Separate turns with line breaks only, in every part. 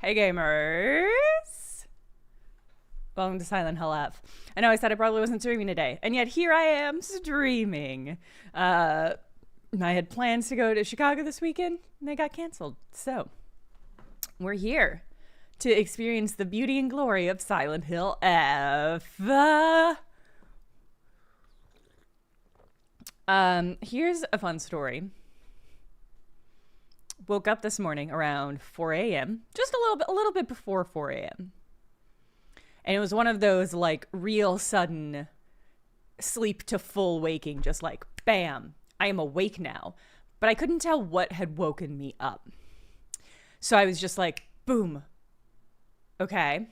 Hey gamers! Welcome to Silent Hell F. I know I said I probably wasn't streaming today, and yet here I am streaming. I had plans to go to Chicago this weekend, and they got canceled. So, we're here to experience the beauty and glory of Silent Hill F. Here's a fun story. Woke up this morning around 4 a.m., just a little bit before 4 a.m. And it was one of those like real sudden sleep to full waking, just like bam, I am awake now. But I couldn't tell what had woken me up. So I was just like, boom. Okay.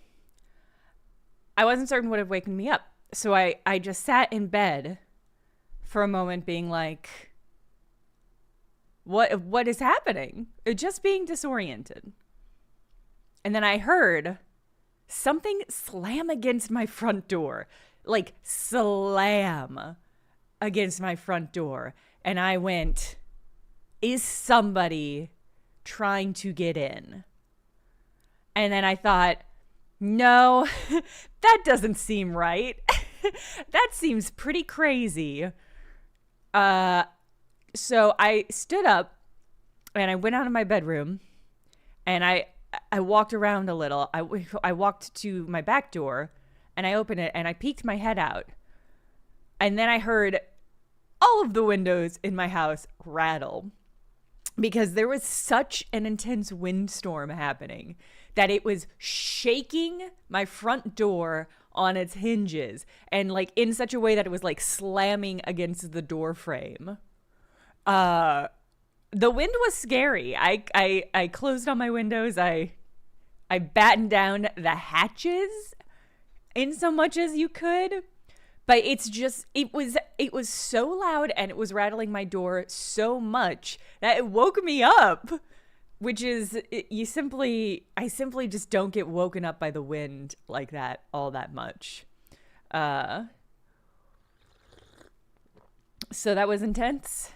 I wasn't certain what had waken me up. So I just sat in bed for a moment being like, what is happening? Just being disoriented. And then I heard something slam against my front door. Like slam against my front door. And I went, is somebody trying to get in? And then I thought, no, that doesn't seem right. That seems pretty crazy. So I stood up and I went out of my bedroom and I walked around a little. I walked to my back door and I opened it and I peeked my head out. And then I heard all of the windows in my house rattle because there was such an intense windstorm happening that it was shaking my front door on its hinges and like in such a way that it was like slamming against the door frame. The wind was scary. I closed all my windows. I battened down the hatches in so much as you could, but it was so loud and it was rattling my door so much that it woke me up, which is, I simply just don't get woken up by the wind like that all that much. So that was intense.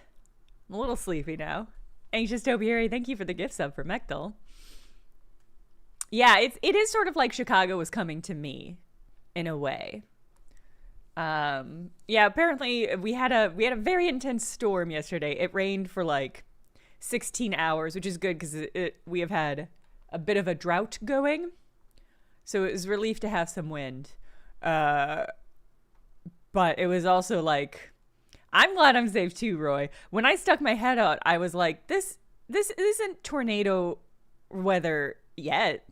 I'm a little sleepy now. Anxious Topiary, thank you for the gift sub for Mechtel. Yeah, it is sort of like Chicago was coming to me, in a way. Yeah, apparently we had a very intense storm yesterday. It rained for like 16 hours, which is good because we have had a bit of a drought going. So it was relief to have some wind. But it was also like, I'm glad I'm safe too, Roy. When I stuck my head out, I was like, this isn't tornado weather yet.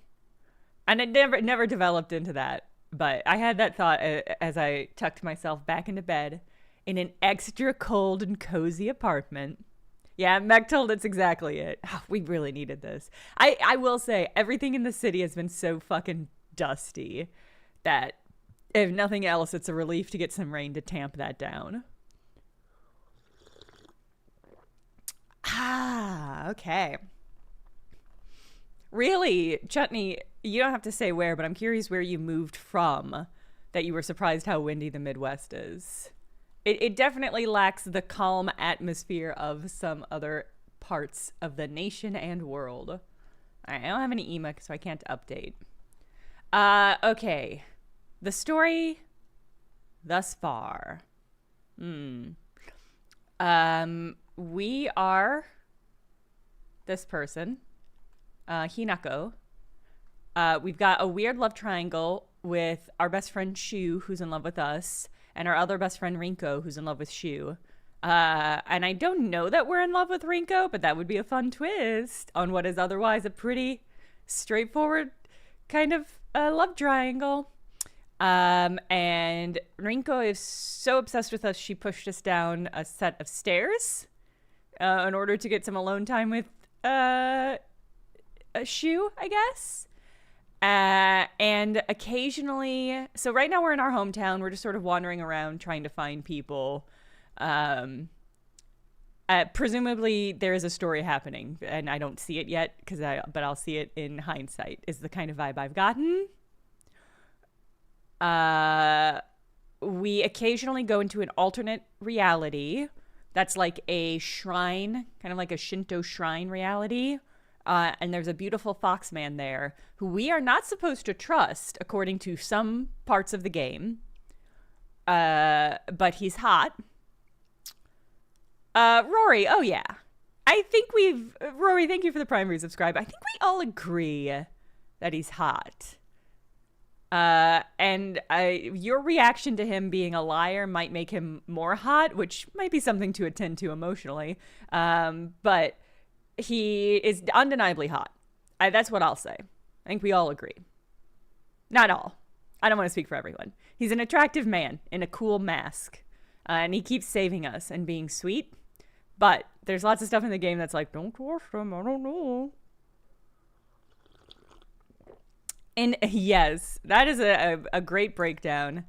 And it never developed into that. But I had that thought as I tucked myself back into bed in an extra cold and cozy apartment. Yeah, Mechtel, that's exactly it. Oh, we really needed this. I will say, everything in the city has been so fucking dusty that if nothing else, it's a relief to get some rain to tamp that down. Ah, okay. Really, Chutney, you don't have to say where, but I'm curious where you moved from that you were surprised how windy the Midwest is. It definitely lacks the calm atmosphere of some other parts of the nation and world. All right, I don't have any email, so I can't update. Okay. The story thus far. We are this person, Hinako. We've got a weird love triangle with our best friend Shu, who's in love with us, and our other best friend Rinko, who's in love with Shu. And I don't know that we're in love with Rinko, but that would be a fun twist on what is otherwise a pretty straightforward kind of love triangle. And Rinko is so obsessed with us, she pushed us down a set of stairs in order to get some alone time with a Shu, I guess. And occasionally, so right now we're in our hometown. We're just sort of wandering around trying to find people. Presumably there is a story happening, and I don't see it yet but I'll see it in hindsight. Is the kind of vibe I've gotten. We occasionally go into an alternate reality that's like a shrine, kind of like a Shinto shrine reality. And there's a beautiful fox man there who we are not supposed to trust, according to some parts of the game. But he's hot. Rory, oh yeah. Rory, thank you for the Prime resubscribe. I think we all agree that he's hot. And your reaction to him being a liar might make him more hot, which might be something to attend to emotionally. But he is undeniably hot. That's what I'll say. I think we all agree. Not all. I don't want to speak for everyone. He's an attractive man in a cool mask. And he keeps saving us and being sweet. But there's lots of stuff in the game that's like, don't trust him, I don't know. And yes, that is a great breakdown.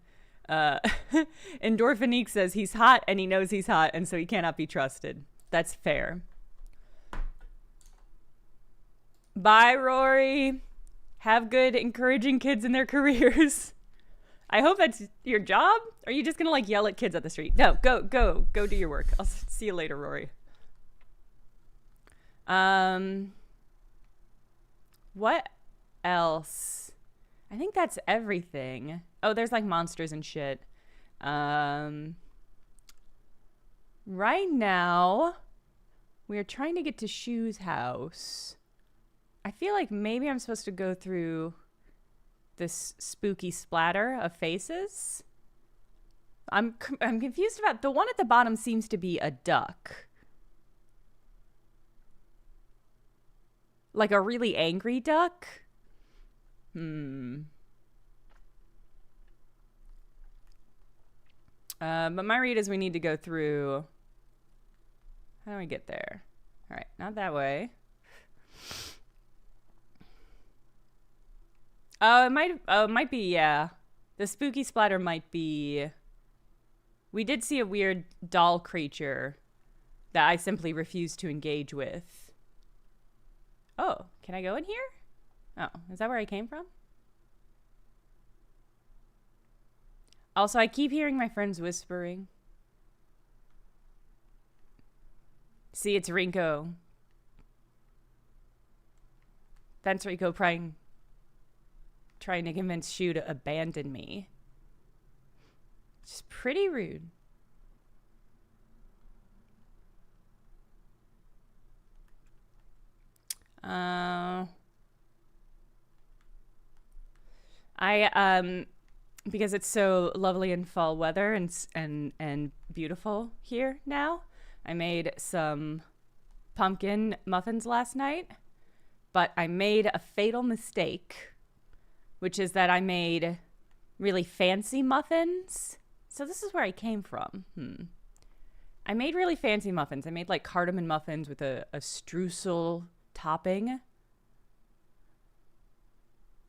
Endorphinique says he's hot and he knows he's hot and so he cannot be trusted. That's fair. Bye, Rory. Have good, encouraging kids in their careers. I hope that's your job. Or are you just going to like yell at kids at the street? No, go do your work. I'll see you later, Rory. What else? I think that's everything. Oh, there's like monsters and shit. Right now, we are trying to get to Shu's house. I feel like maybe I'm supposed to go through this spooky splatter of faces. I'm confused about the one at the bottom. Seems to be a duck, like a really angry duck. But my read is we need to go through. How do we get there? All right, not that way. Oh, it might be, yeah. The spooky splatter might be. We did see a weird doll creature that I simply refused to engage with. Oh, can I go in here? Oh, is that where I came from? Also, I keep hearing my friends whispering. See, it's Rinko. That's Rinko trying to convince Shu to abandon me. It's just pretty rude. Because it's so lovely in fall weather and beautiful here now, I made some pumpkin muffins last night, but I made a fatal mistake, which is that I made really fancy muffins. So this is where I came from. I made really fancy muffins. I made like cardamom muffins with a streusel topping.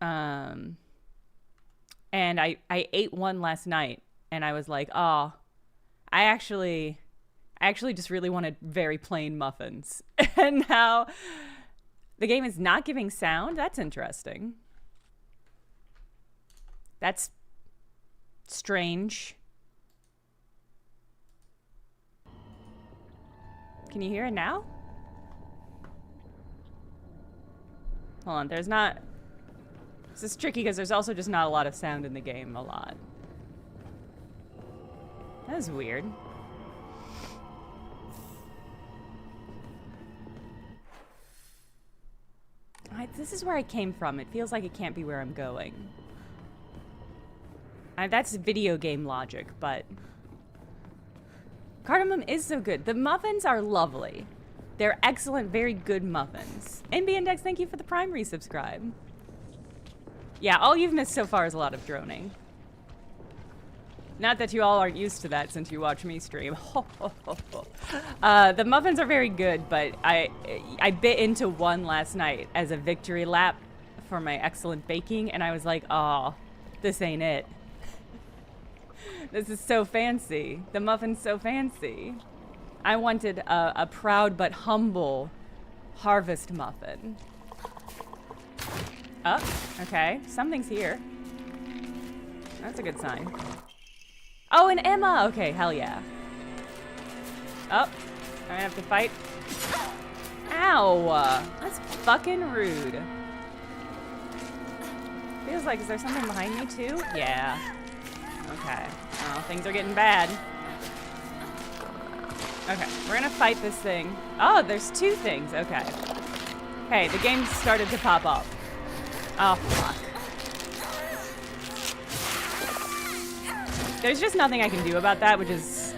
And I ate one last night and I was like, oh, I actually just really wanted very plain muffins. And now the game is not giving sound. That's interesting. That's strange. Can you hear it now? Hold on, there's not... This is tricky because there's also just not a lot of sound in the game, a lot. That is weird. This is where I came from. It feels like it can't be where I'm going. That's video game logic, but... Cardamom is so good. The muffins are lovely. They're excellent, very good muffins. NB Index, thank you for the Prime resubscribe. Yeah, all you've missed so far is a lot of droning. Not that you all aren't used to that since you watch me stream. The muffins are very good, but I bit into one last night as a victory lap for my excellent baking, and I was like, oh, this ain't it. This is so fancy. The muffin's so fancy. I wanted a proud but humble harvest muffin. Oh, okay. Something's here. That's a good sign. Oh, and Emma! Okay, hell yeah. Oh, I have to fight. Ow! That's fucking rude. Feels like, is there something behind me too? Yeah. Okay. Oh, things are getting bad. Okay, we're gonna fight this thing. Oh, there's two things. Okay. Hey, the game started to pop up. Oh, fuck. There's just nothing I can do about that, which is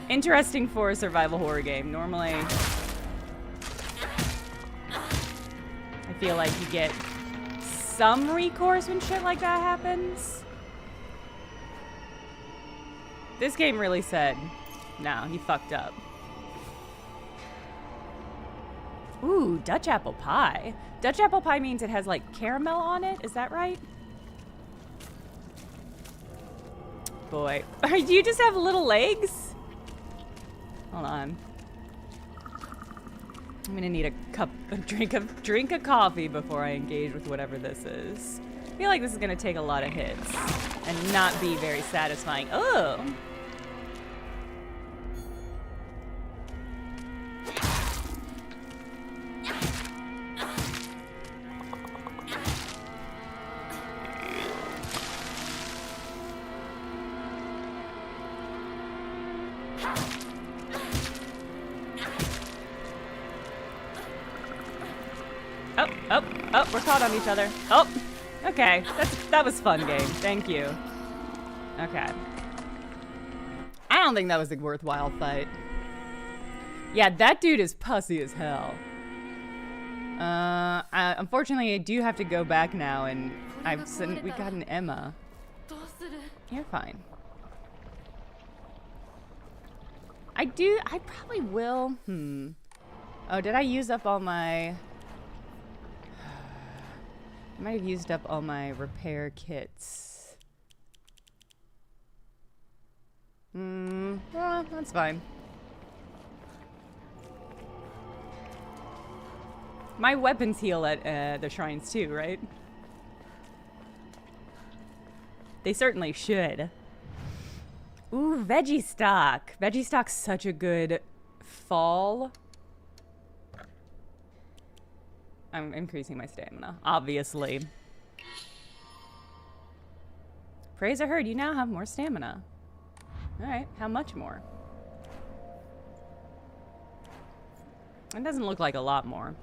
interesting for a survival horror game. Normally, I feel like you get some recourse when shit like that happens. This game really said, no, he fucked up. Ooh, Dutch apple pie. Dutch apple pie means it has like caramel on it. Is that right? Boy, do you just have little legs? Hold on. I'm gonna need a drink of coffee before I engage with whatever this is. I feel like this is gonna take a lot of hits and not be very satisfying. Oh. Oh, we're caught on each other. Oh, okay. That was fun game. Thank you. Okay. I don't think that was a worthwhile fight. Yeah, that dude is pussy as hell. Unfortunately, I do have to go back now, and we got an Emma. You're fine. I probably will. Oh, did I use up all my... I might have used up all my repair kits. Well, that's fine. My weapons heal at the shrines too, right? They certainly should. Ooh, veggie stock. Veggie stock's such a good fall. I'm increasing my stamina, obviously. Praise I heard, you now have more stamina. Alright, how much more? It doesn't look like a lot more.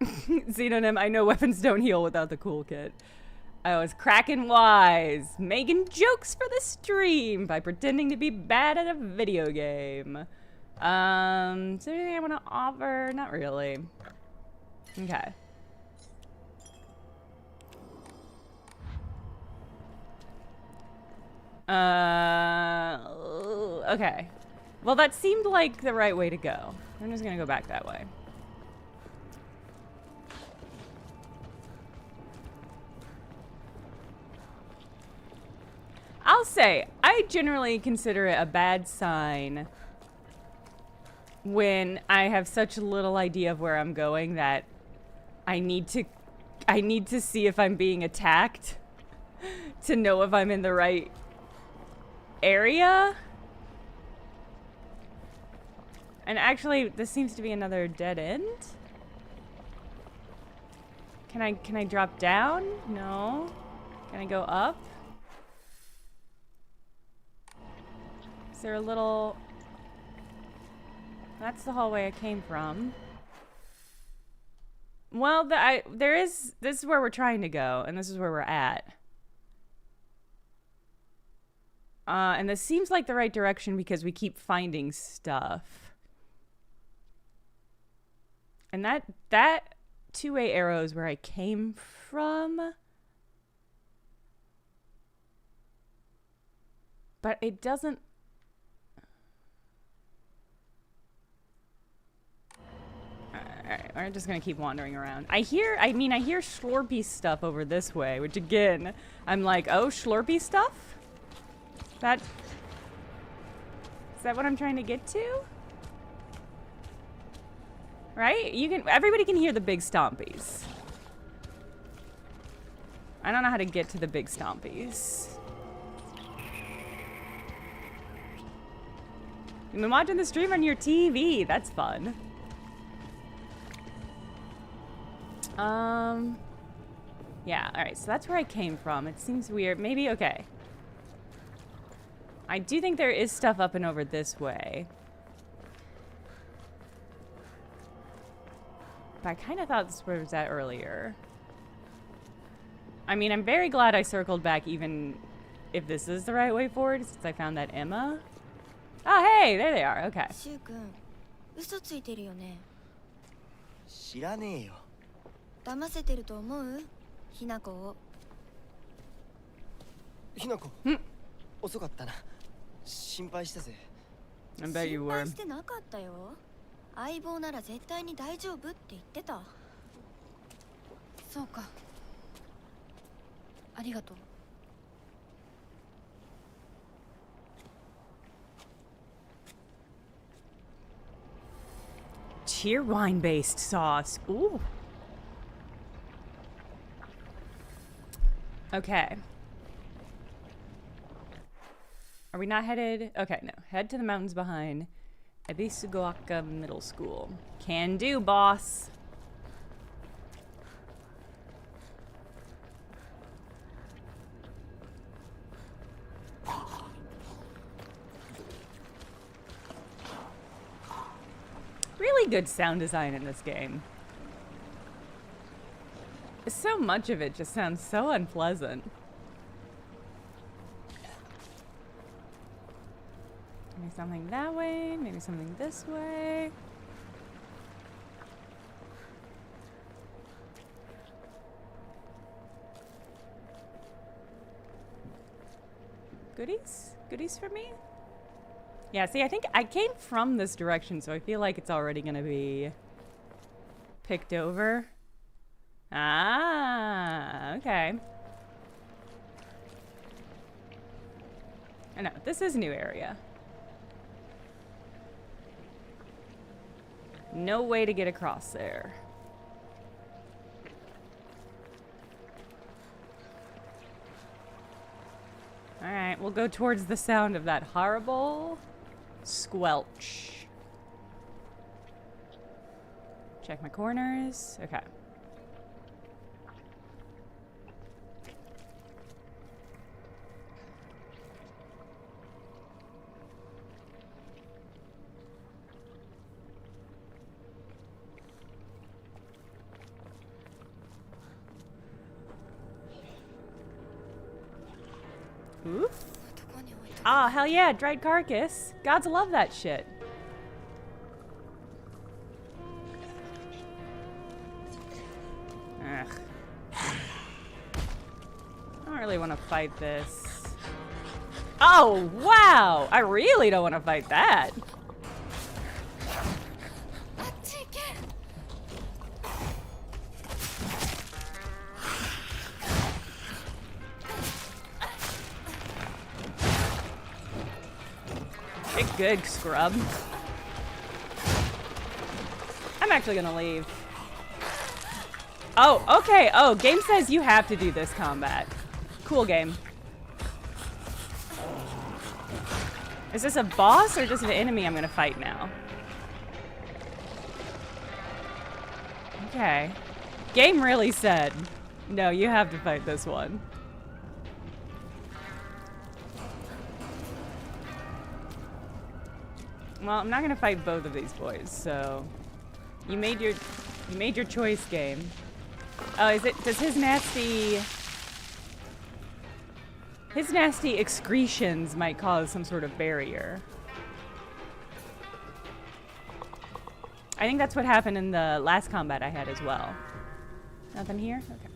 Xenonym, I know weapons don't heal without the cool kit. I was cracking wise, making jokes for the stream by pretending to be bad at a video game. Is there anything I want to offer? Not really. Okay. Okay. Well, that seemed like the right way to go. I'm just gonna go back that way. I'll say, I generally consider it a bad sign when I have such little idea of where I'm going that I need to see if I'm being attacked to know if I'm in the right area. And actually, this seems to be another dead end. Can I drop down? No. Can I go up? Is there a little... That's the hallway I came from. Well, this is where we're trying to go, and this is where we're at. And this seems like the right direction because we keep finding stuff. And that two-way arrow is where I came from. But it doesn't... Alright, we're just gonna keep wandering around. I hear Schlorpy stuff over this way, which again, I'm like, oh, Schlorpy stuff? Is that what I'm trying to get to? Right? Everybody can hear the big stompies. I don't know how to get to the big stompies. You've been watching the stream on your TV. That's fun. Yeah, alright, so that's where I came from. It seems weird. Maybe, okay. I do think there is stuff up and over this way. But I kind of thought this was that earlier. I mean, I'm very glad I circled back even if this is the right way forward, since I found that Emma. Oh, hey, there they are. Okay.
嘘ついてるよね。
知らねえよ。
騙せてると思う？ひなこを。
ひなこ。遅かったな。心配したぜ。
I bet you
心
were.
配してなかったよ。相棒なら絶対に大丈夫って言ってた。そうか。ありがとう。
Cheerwine based sauce. Ooh. Okay. Are we not headed? Okay, no. Head to the mountains behind Ebisugoaka Middle School. Can do, boss. Really good sound design in this game. So much of it just sounds so unpleasant. Maybe something that way, maybe something this way. Goodies? Goodies for me? Yeah, see, I think I came from this direction, so I feel like it's already gonna be picked over. Ah, okay. I know, this is a new area. No way to get across there. Alright, we'll go towards the sound of that horrible squelch. Check my corners. Okay. Oof. Oh, hell yeah, dried carcass. Gods love that shit. Ugh. I don't really want to fight this. Oh, wow! I really don't want to fight that. Get good, scrub. I'm actually gonna leave. Oh, okay. Oh, game says you have to do this combat. Cool game. Is this a boss or just an enemy I'm gonna fight now? Okay. Game really said, no, you have to fight this one. Well, I'm not gonna fight both of these boys, so you made your choice, game. Oh, does his nasty excretions might cause some sort of barrier. I think that's what happened in the last combat I had as well. Nothing here? Okay.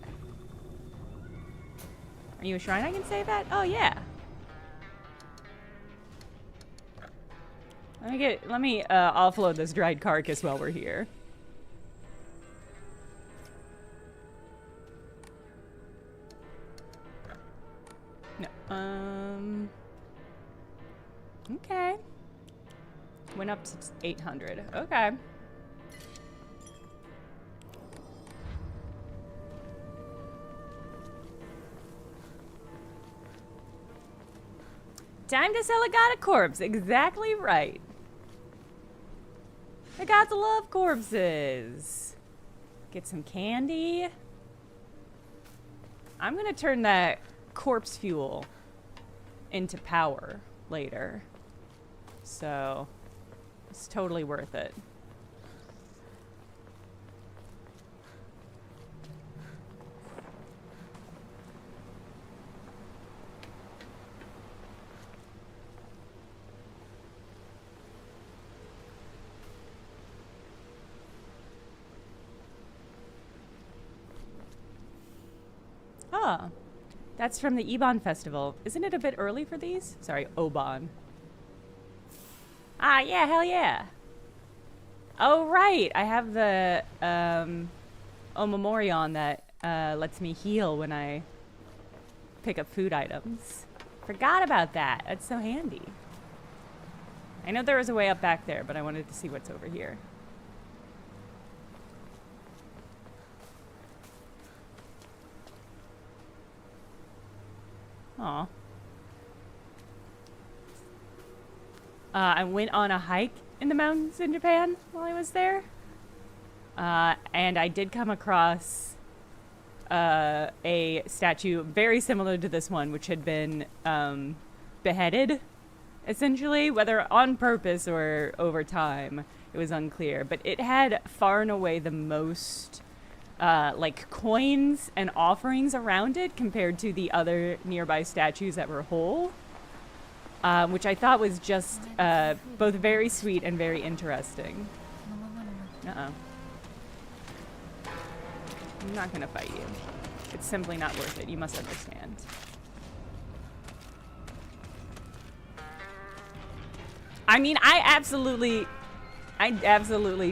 Are you a shrine I can save at? Oh yeah. Let me offload this dried carcass while we're here. No. Okay. Went up to 800. Okay. Time to sell a god corpse. Exactly right. The gods love corpses. Get some candy. I'm gonna turn that corpse fuel into power later. So it's totally worth it. Ah, that's from the Ebon Festival. Isn't it a bit early for these? Sorry, Obon. Ah, yeah, hell yeah. Oh, right. I have the Omamorion that lets me heal when I pick up food items. Forgot about that. That's so handy. I know there was a way up back there, but I wanted to see what's over here. Aw. I went on a hike in the mountains in Japan while I was there. And I did come across a statue very similar to this one, which had been beheaded, essentially. Whether on purpose or over time, it was unclear. But it had far and away the most like coins and offerings around it compared to the other nearby statues that were whole, which I thought was just both very sweet and very interesting. I'm not gonna fight you. It's simply not worth it. You must understand. I mean, I absolutely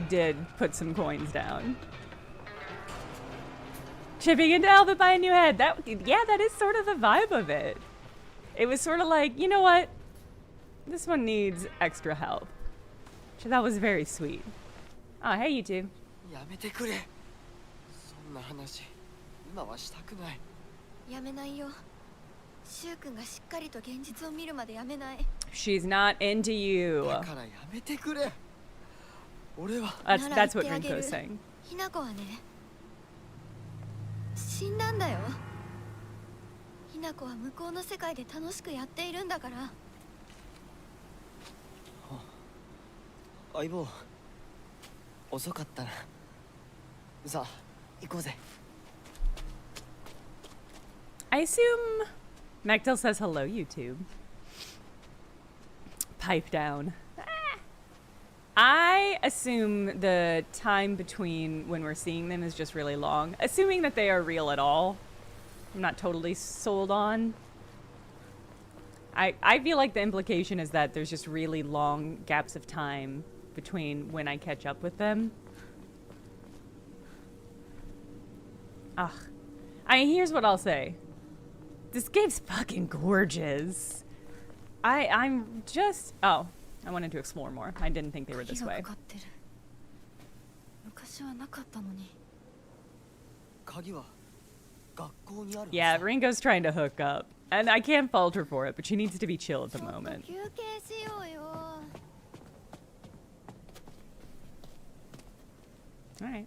did put some coins down. Chipping into Elva by a new head. Yeah, that is sort of the vibe of it. It was sort of like, you know what? This one needs extra help. Which I thought was very sweet. Oh, hey, you two. She's not into you. That's what Rinko's saying.
死んだんだよ。ひな子は向こうの世界で楽しくやっているんだから。
相棒、遅かったな。さあ、行こうぜ。
I assume Mechtel says hello, YouTube. Pipe down. I assume the time between when we're seeing them is just really long. Assuming that they are real at all. I'm not totally sold on. I feel like the implication is that there's just really long gaps of time between when I catch up with them. Ugh. Here's what I'll say. This game's fucking gorgeous. I'm just... Oh. I wanted to explore more. I didn't think they were this way. Yeah, Ringo's trying to hook up. And I can't fault her for it, but she needs to be chill at the moment. Alright.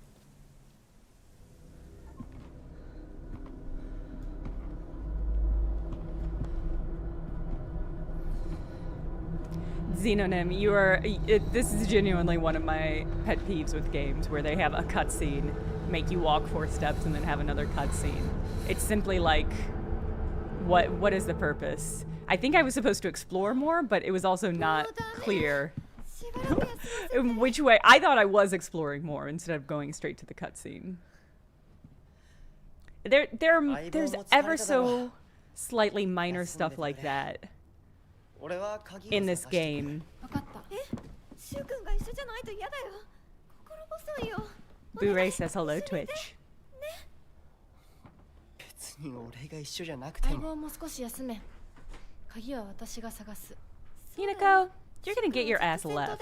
Xenonym, you are... this is genuinely one of my pet peeves with games, where they have a cutscene, make you walk 4 steps, and then have another cutscene. It's simply like, what is the purpose? I think I was supposed to explore more, but it was also not clear in which way. I thought I was exploring more instead of going straight to the cutscene. There's ever so slightly minor stuff like that in this game. Boo-ray says hello, Twitch. Hinako, you're gonna get your ass left.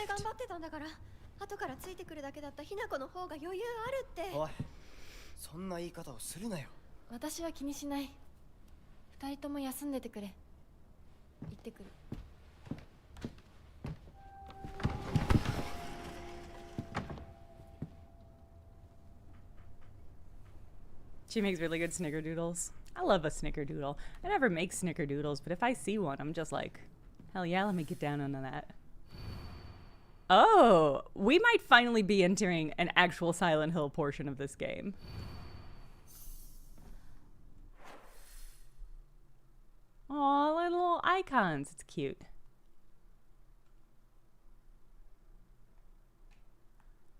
She makes really good snickerdoodles. I love a snickerdoodle. I never make snickerdoodles, but if I see one, I'm just like, hell yeah, let me get down on that. Oh, we might finally be entering an actual Silent Hill portion of this game. Oh, little icons. It's cute.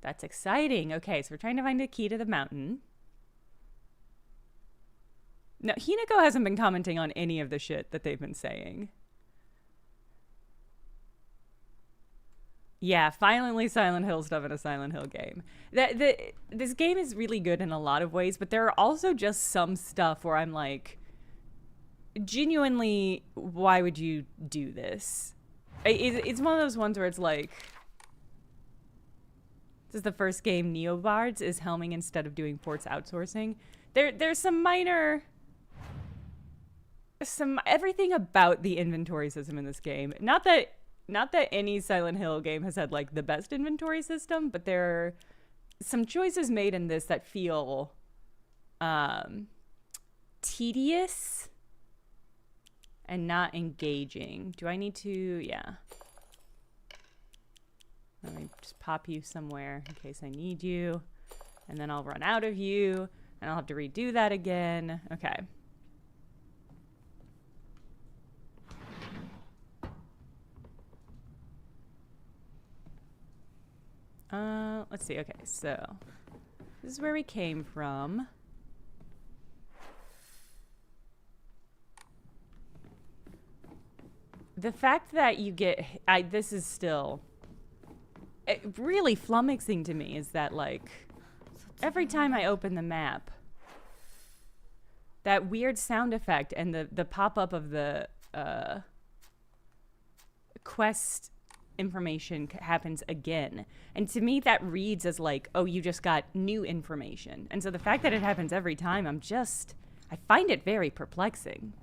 That's exciting. Okay, so we're trying to find a key to the mountain. No, Hinako hasn't been commenting on any of the shit that they've been saying. Yeah, finally Silent Hill stuff in a Silent Hill game. This game is really good in a lot of ways, but there are also just some stuff where I'm like, genuinely, why would you do this? It's one of those ones where it's like, this is the first game Neobards is helming instead of doing ports outsourcing. There's some minor... everything about the inventory system in this game. Not that any Silent Hill game has had like the best inventory system, but there are some choices made in this that feel tedious and not engaging. Do I need to? Yeah. Let me just pop you somewhere in case I need you, and then I'll run out of you, and I'll have to redo that again. Okay. Let's see. Okay, so this is where we came from. The fact that you get, this is still really flummoxing to me, is that like every time I open the map, that weird sound effect and the pop-up of the quest information happens again, and to me that reads as like, oh, you just got new information. And so the fact that it happens every time, I find it very perplexing.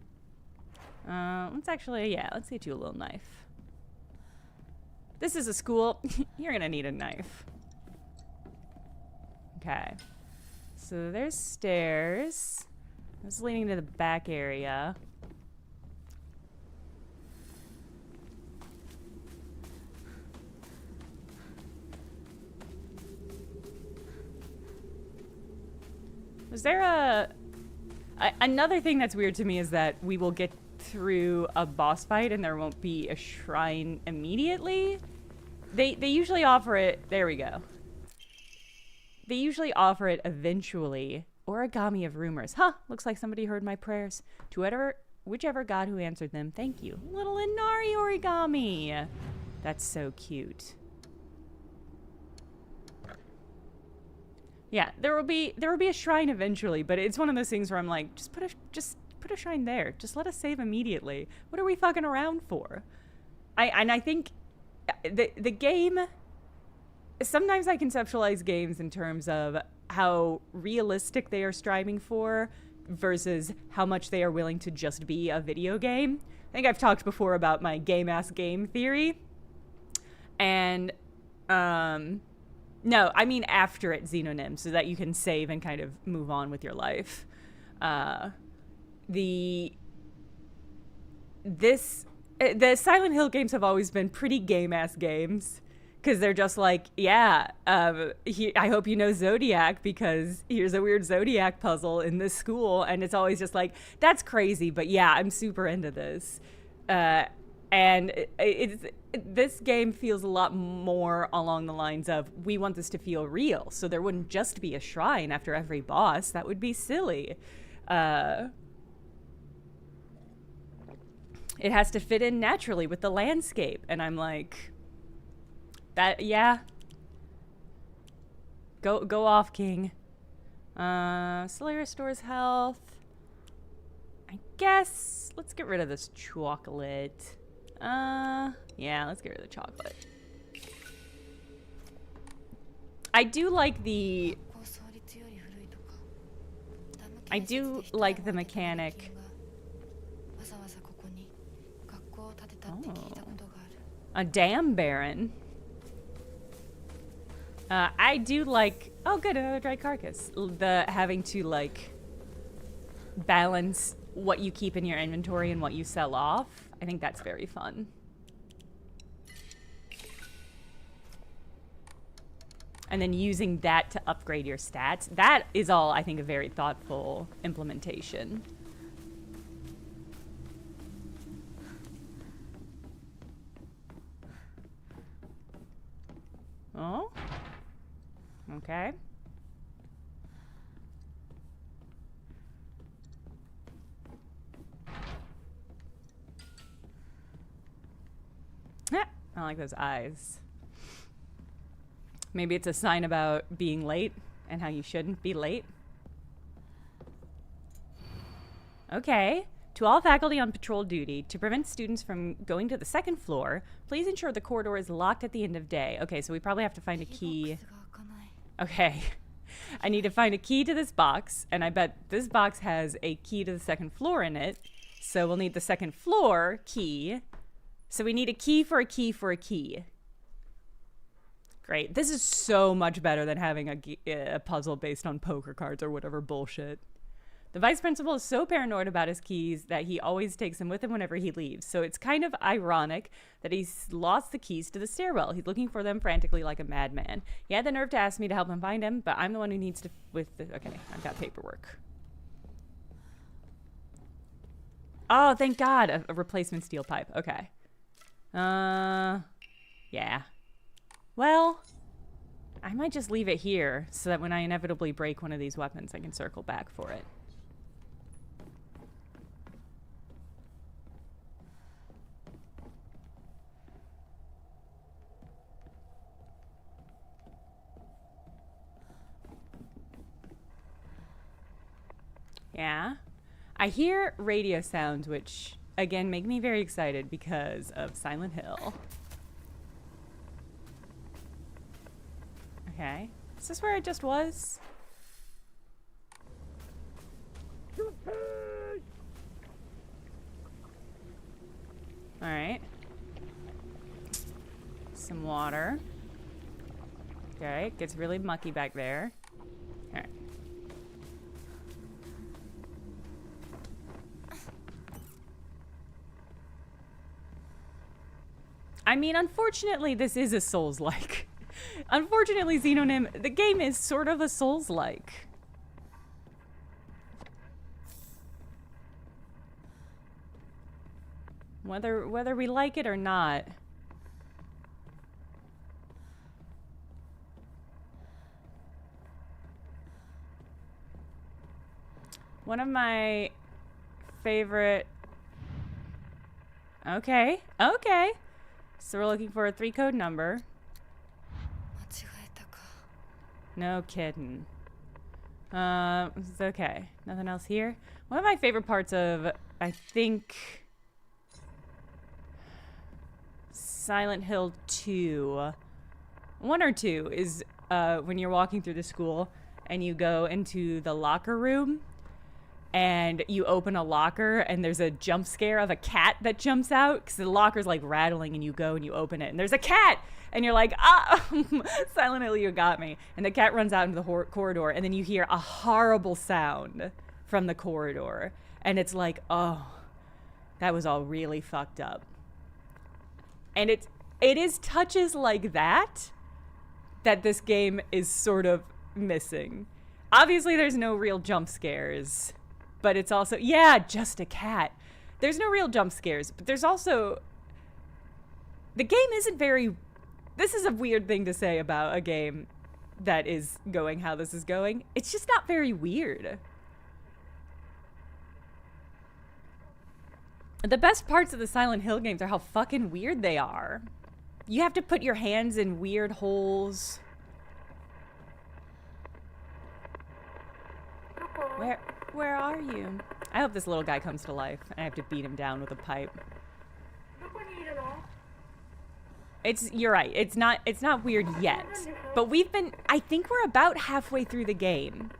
Let's get you a little knife. This is a school. You're gonna need a knife. Okay, so there's stairs. This is leading to the back area. Was there another thing that's weird to me is that we will get through a boss fight and there won't be a shrine immediately. They usually offer it. There we go. They usually offer it eventually. Origami of rumors. Huh, looks like somebody heard my prayers. To whichever god who answered them, thank you. Little Inari origami. That's so cute. Yeah, there will be a shrine eventually, but it's one of those things where I'm like, just put a shrine there. Just let us save immediately. What are we fucking around for? I think the game, sometimes I conceptualize games in terms of how realistic they are striving for versus how much they are willing to just be a video game. I think I've talked before about my game-ass game theory. And no, I mean after it, Xenonym, so that you can save and kind of move on with your life. The Silent Hill games have always been pretty game-ass games, because they're just like, yeah, I hope you know Zodiac, because here's a weird Zodiac puzzle in this school, and it's always just like, that's crazy, but yeah, I'm super into this. And this game feels a lot more along the lines of, we want this to feel real, so there wouldn't just be a shrine after every boss. That would be silly. It has to fit in naturally with the landscape, and I'm like, that, yeah. Go off, King. Slowly restores health. I guess let's get rid of this chocolate. Yeah, let's get rid of the chocolate. I do like the mechanic. Oh. A dam baron. I do like, oh good, another dry carcass. The having to like balance what you keep in your inventory and what you sell off. I think that's very fun. And then using that to upgrade your stats. That is all, I think, a very thoughtful implementation. Oh? Okay. I don't like those eyes. Maybe it's a sign about being late and how you shouldn't be late. Okay. To all faculty on patrol duty, to prevent students from going to the second floor, please ensure the corridor is locked at the end of day. Okay, so we probably have to find a key. Okay. I need to find a key to this box, and I bet this box has a key to the second floor in it. So we'll need the second floor key. So we need a key for a key for a key. Great. This is so much better than having a puzzle based on poker cards or whatever bullshit. The vice principal is so paranoid about his keys that he always takes them with him whenever he leaves. So it's kind of ironic that he's lost the keys to the stairwell. He's looking for them frantically like a madman. He had the nerve to ask me to help him find him, but I'm the one who needs to okay, I've got paperwork. Oh, thank God, a replacement steel pipe. Okay. Yeah. Well, I might just leave it here so that when I inevitably break one of these weapons, I can circle back for it. Yeah. I hear radio sounds, which, again, make me very excited because of Silent Hill. Okay. Is this where I just was? Alright. Some water. Okay, it gets really mucky back there. Alright. I mean, unfortunately, this is a Souls-like. Unfortunately, Xenonym, the game is sort of a Souls-like. Whether we like it or not. One of my favorite... Okay, okay. So we're looking for a 3-code number. No kidding. It's okay. Nothing else here. One of my favorite parts of, I think, Silent Hill 2, 1 or 2, is when you're walking through the school and you go into the locker room and you open a locker and there's a jump scare of a cat that jumps out because the locker's like rattling and you go and you open it and there's a cat and you're like, ah, Silent Hill, you got me. And the cat runs out into the corridor and then you hear a horrible sound from the corridor and it's like, oh, that was all really fucked up. And it is touches like that this game is sort of missing. Obviously there's no real jump scares. But it's also, yeah, just a cat. There's no real jump scares, but there's also, the game isn't very, this is a weird thing to say about a game that is going how this is going. It's just not very weird. The best parts of the Silent Hill games are how fucking weird they are. You have to put your hands in weird holes. Where are you? I hope this little guy comes to life. I have to beat him down with a pipe. You're right. It's not weird yet. But I think we're about halfway through the game.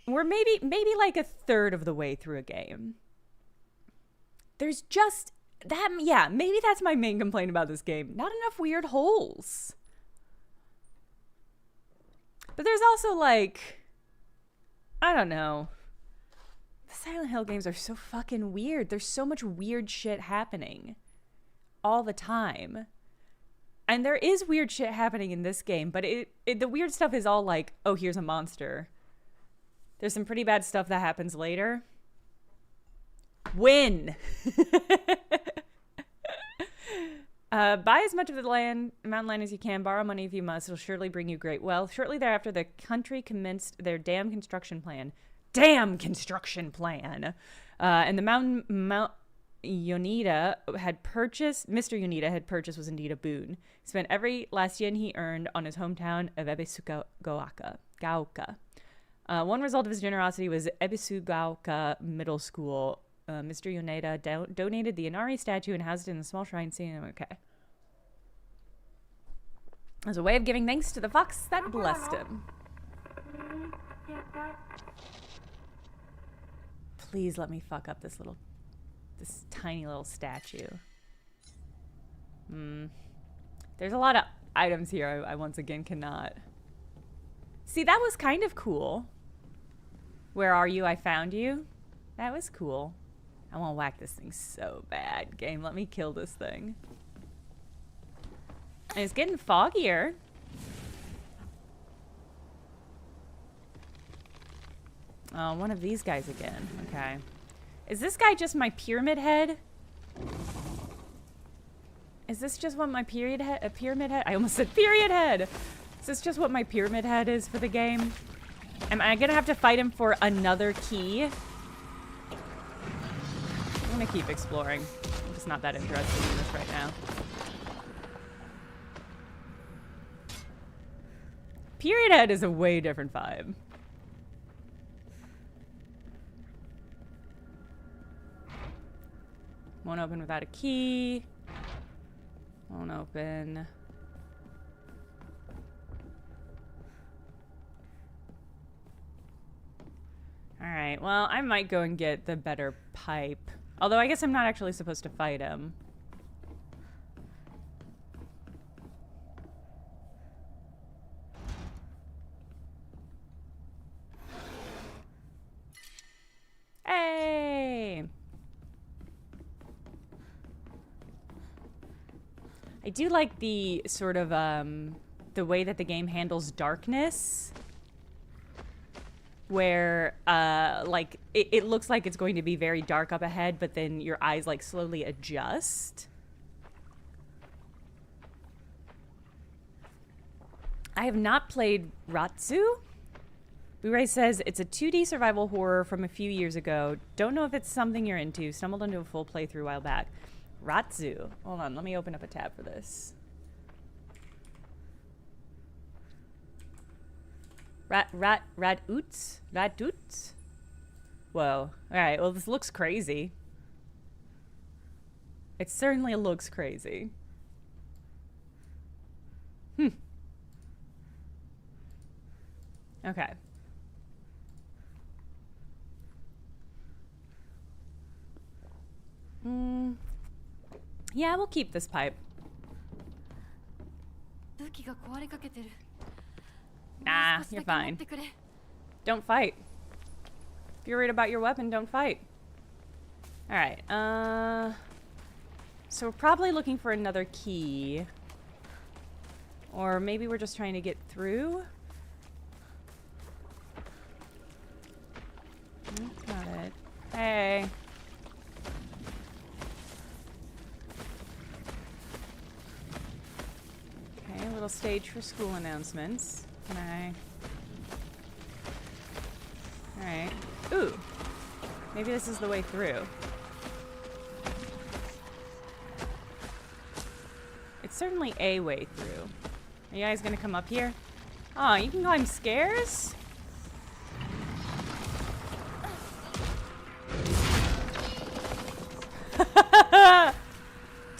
We're maybe like a third of the way through a game. There's just that, yeah, maybe that's my main complaint about this game. Not enough weird holes. But there's also like, I don't know. The Silent Hill games are so fucking weird. There's so much weird shit happening all the time. And there is weird shit happening in this game, but the weird stuff is all like, oh, here's a monster. There's some pretty bad stuff that happens later. Win! Buy as much of the mountain land as you can. Borrow money if you must. It'll surely bring you great wealth. Shortly thereafter, the country commenced their damn construction plan. Damn construction plan! And the Mount Yoneda had purchased, Mr. Yoneda had purchased was indeed a boon. He spent every last yen he earned on his hometown of Ebisugaoka. One result of his generosity was Ebisugaoka Middle School. Mr. Yoneda donated the Inari statue and housed it in the small shrine scene. Okay. As a way of giving thanks to the fox that blessed him. Please let me fuck up this tiny little statue. There's a lot of items here I once again cannot. See, that was kind of cool. Where are you? I found you. That was cool. I want to whack this thing so bad. Game, let me kill this thing. And it's getting foggier. Oh, one of these guys again. Okay. Is this guy just my pyramid head? Is this just what my pyramid head? I almost said period head. Is this just what my pyramid head is for the game? Am I gonna have to fight him for another key? I'm gonna keep exploring. I'm just not that interested in this right now. Period head is a way different vibe. Won't open without a key. Won't open. Alright, well, I might go and get the better pipe. Although I guess I'm not actually supposed to fight him. Hey! I do like the sort of, the way that the game handles darkness. Where, like, it looks like it's going to be very dark up ahead, but then your eyes, like, slowly adjust. I have not played Ratsu. Blu-ray says it's a 2D survival horror from a few years ago. Don't know if it's something you're into. Stumbled into a full playthrough a while back. Ratsu. Hold on, let me open up a tab for this. Radoots? Radoots? Whoa. Alright, well this looks crazy. It certainly looks crazy. Okay. Yeah, we'll keep this pipe. Nah, you're fine. Don't fight. If you're worried about your weapon, don't fight. Alright, so we're probably looking for another key. Or maybe we're just trying to get through? That's not it. Hey. Okay, a little stage for school announcements. Can I? Alright. Ooh. Maybe this is the way through. It's certainly a way through. Are you guys gonna come up here? Oh, you can climb stairs?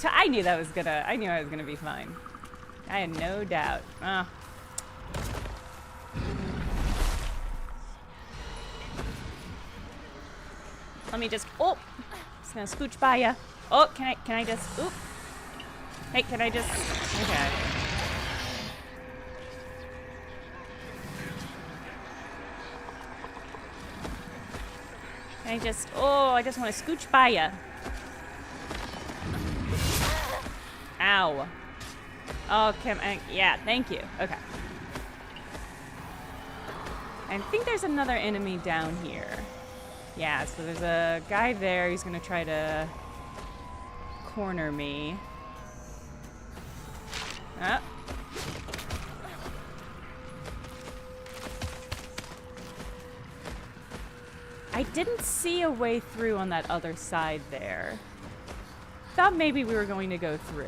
I knew I was gonna be fine. I had no doubt. Oh. Let me just, just gonna scooch by ya. Oh, can I just, hey, can I just, okay. I just want to scooch by ya. Ow. Oh, yeah, thank you. Okay. I think there's another enemy down here. Yeah, so there's a guy there. He's going to try to corner me. Oh. I didn't see a way through on that other side there. Thought maybe we were going to go through.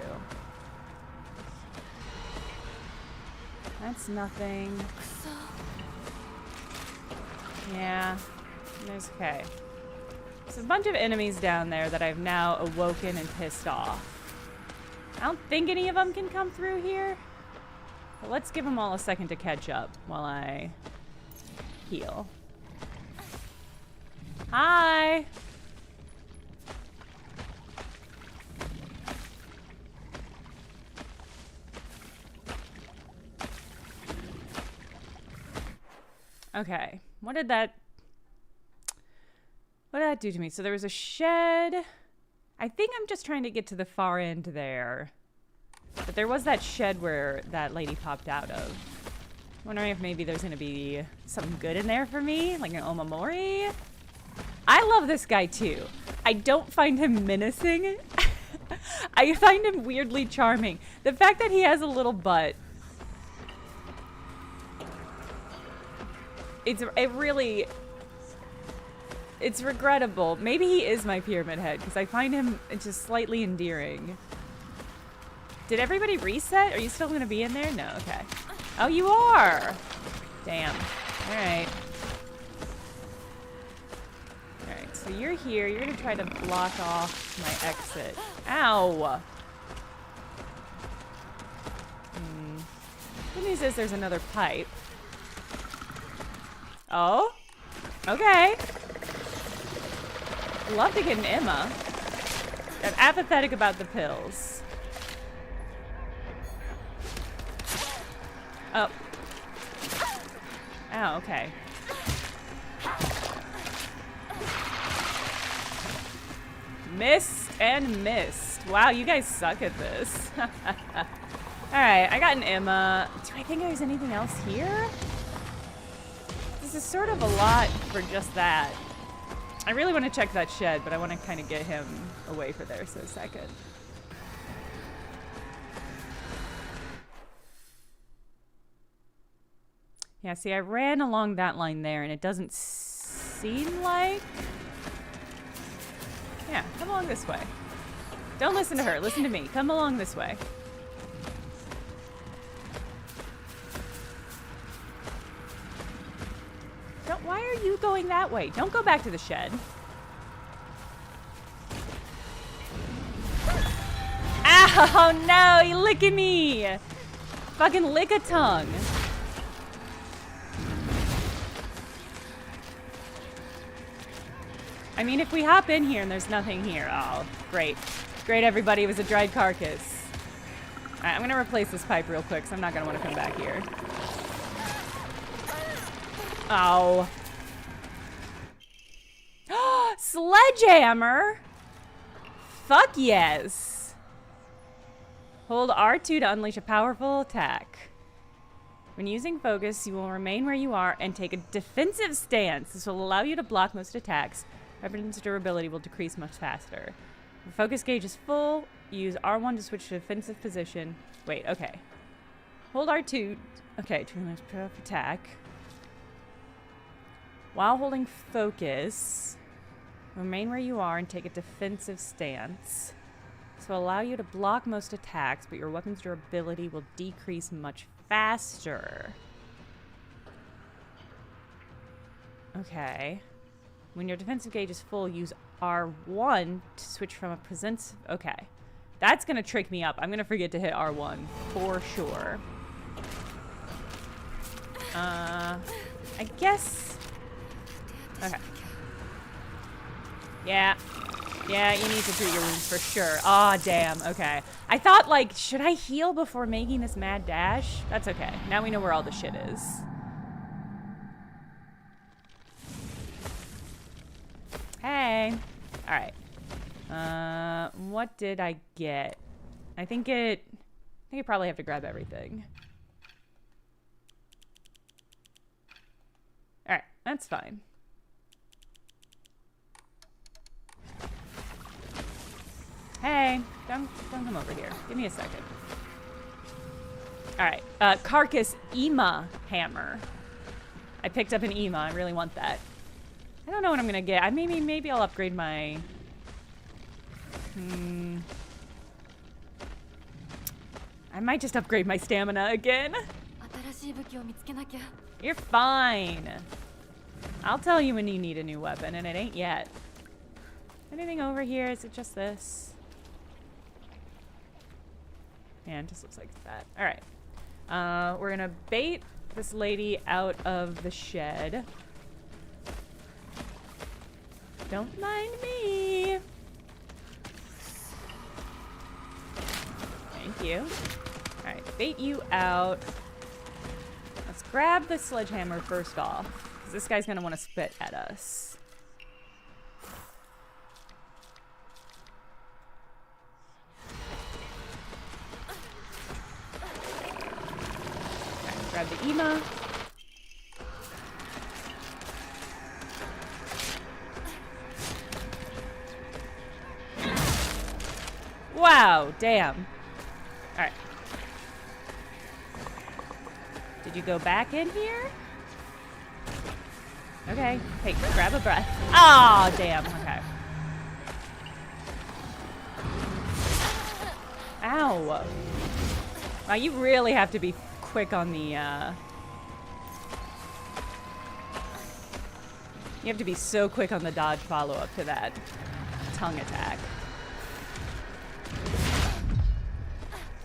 That's nothing. Yeah, there's okay. There's a bunch of enemies down there that I've now awoken and pissed off. I don't think any of them can come through here. But let's give them all a second to catch up while I heal. Hi! Okay, what did that do to me? So there was a shed. I think I'm just trying to get to the far end there. But there was that shed where that lady popped out of. Wondering if maybe there's gonna be something good in there for me, like an Omamori. I love this guy too. I don't find him menacing. I find him weirdly charming. The fact that he has a little butt. It's regrettable. Maybe he is my pyramid head because I find him just slightly endearing. Did everybody reset? Are you still gonna be in there? No, okay. Oh, you are. Damn. All right. So you're here. You're gonna try to block off my exit. Ow! Good news is there's another pipe. Oh? Okay. Love to get an Emma. I'm apathetic about the pills. Oh. Oh, okay. Missed and missed. Wow, you guys suck at this. Alright, I got an Emma. Do I think there's anything else here? This is sort of a lot for just that. I really want to check that shed, but I want to kind of get him away for there for a second. Yeah, see, I ran along that line there, and it doesn't seem like... Yeah, come along this way. Don't listen to her. Listen to me. Come along this way. Why are you going that way? Don't go back to the shed. Ow, no, you licking me. Fucking lick a tongue. I mean, if we hop in here and there's nothing here, oh, great. Great, everybody, it was a dried carcass. All right, I'm gonna replace this pipe real quick, so I'm not gonna wanna come back here. Oh. Sledgehammer? Fuck yes. Hold R2 to unleash a powerful attack. When using focus, you will remain where you are and take a defensive stance. This will allow you to block most attacks. Weapon's durability will decrease much faster. When focus gauge is full, use R1 to switch to defensive position. Wait, okay. Hold R2. Okay, to unleash powerful attack. While holding focus, remain where you are and take a defensive stance. This will allow you to block most attacks, but your weapon's durability will decrease much faster. Okay. When your defensive gauge is full, use R1 to switch from a presence. Okay. That's going to trick me up. I'm going to forget to hit R1 for sure. I guess... Okay. Yeah. Yeah, you need to treat your wounds for sure. Aw, damn. Okay. I thought, like, should I heal before making this mad dash? That's okay. Now we know where all the shit is. Hey. All right. What did I get? I think I probably have to grab everything. All right, that's fine. Hey, don't come over here. Give me a second. All right, Carcass EMA hammer. I picked up an EMA. I really want that. I don't know what I'm gonna get. Maybe I'll upgrade my. I might just upgrade my stamina again. You're fine. I'll tell you when you need a new weapon, and it ain't yet. Anything over here? Is it just this? Yeah, it just looks like that. All right. We're gonna bait this lady out of the shed. Don't mind me. Thank you. All right, bait you out. Let's grab the sledgehammer first off, because this guy's gonna want to spit at us. Right, grab the EMA. Wow, damn. All right. Did you go back in here? Okay. Hey, grab a breath. Oh, damn. Okay. Ow. Wow, you really have to be quick on the, You have to be so quick on the dodge follow-up to that tongue attack.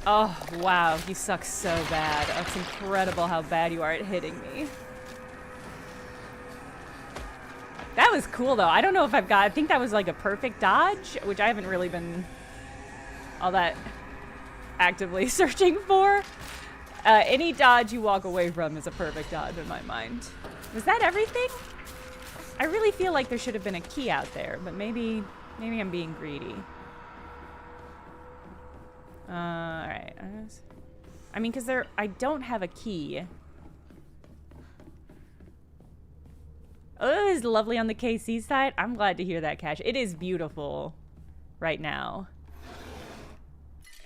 Oh, wow. You suck so bad. It's incredible how bad you are at hitting me. That was cool, though. I don't know if I think that was like a perfect dodge, which I haven't really been all that actively searching for. Any dodge you walk away from is a perfect dodge in my mind. Was that everything? I really feel like there should have been a key out there, but maybe I'm being greedy. Alright. I mean, because I don't have a key. Oh, it is lovely on the KC side. I'm glad to hear that, Cash. It is beautiful right now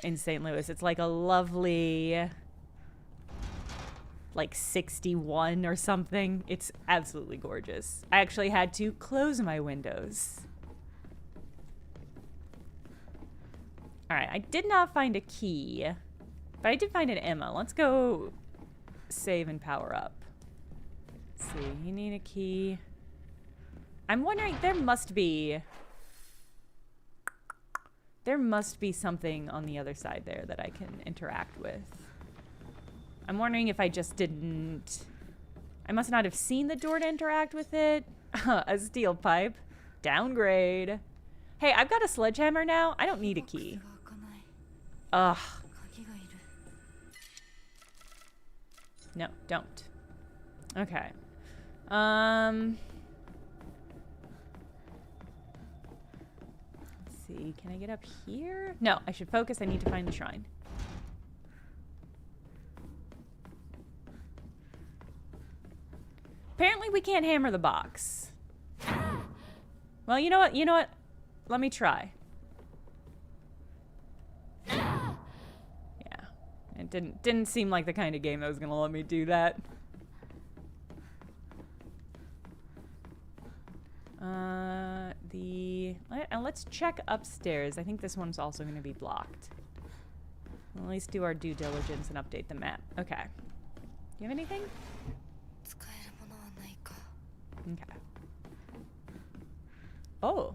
in St. Louis. It's like a lovely, like 61 or something. It's absolutely gorgeous. I actually had to close my windows. Alright, I did not find a key, but I did find an Emma. Let's go save and power up. Let's see, you need a key. I'm wondering, there must be something on the other side there that I can interact with. I'm wondering if I just didn't... I must not have seen the door to interact with it. A steel pipe. Downgrade. Hey, I've got a sledgehammer now. I don't need a key. Ugh. No, don't. Okay. Let's see. Can I get up here? No, I should focus. I need to find the shrine. Apparently we can't hammer the box. Well, you know what? You know what? Let me try. Yeah. It didn't seem like the kind of game that was going to let me do that. Let's check upstairs. I think this one's also going to be blocked. We'll at least do our due diligence and update the map. Okay. Do you have anything? Okay. Oh.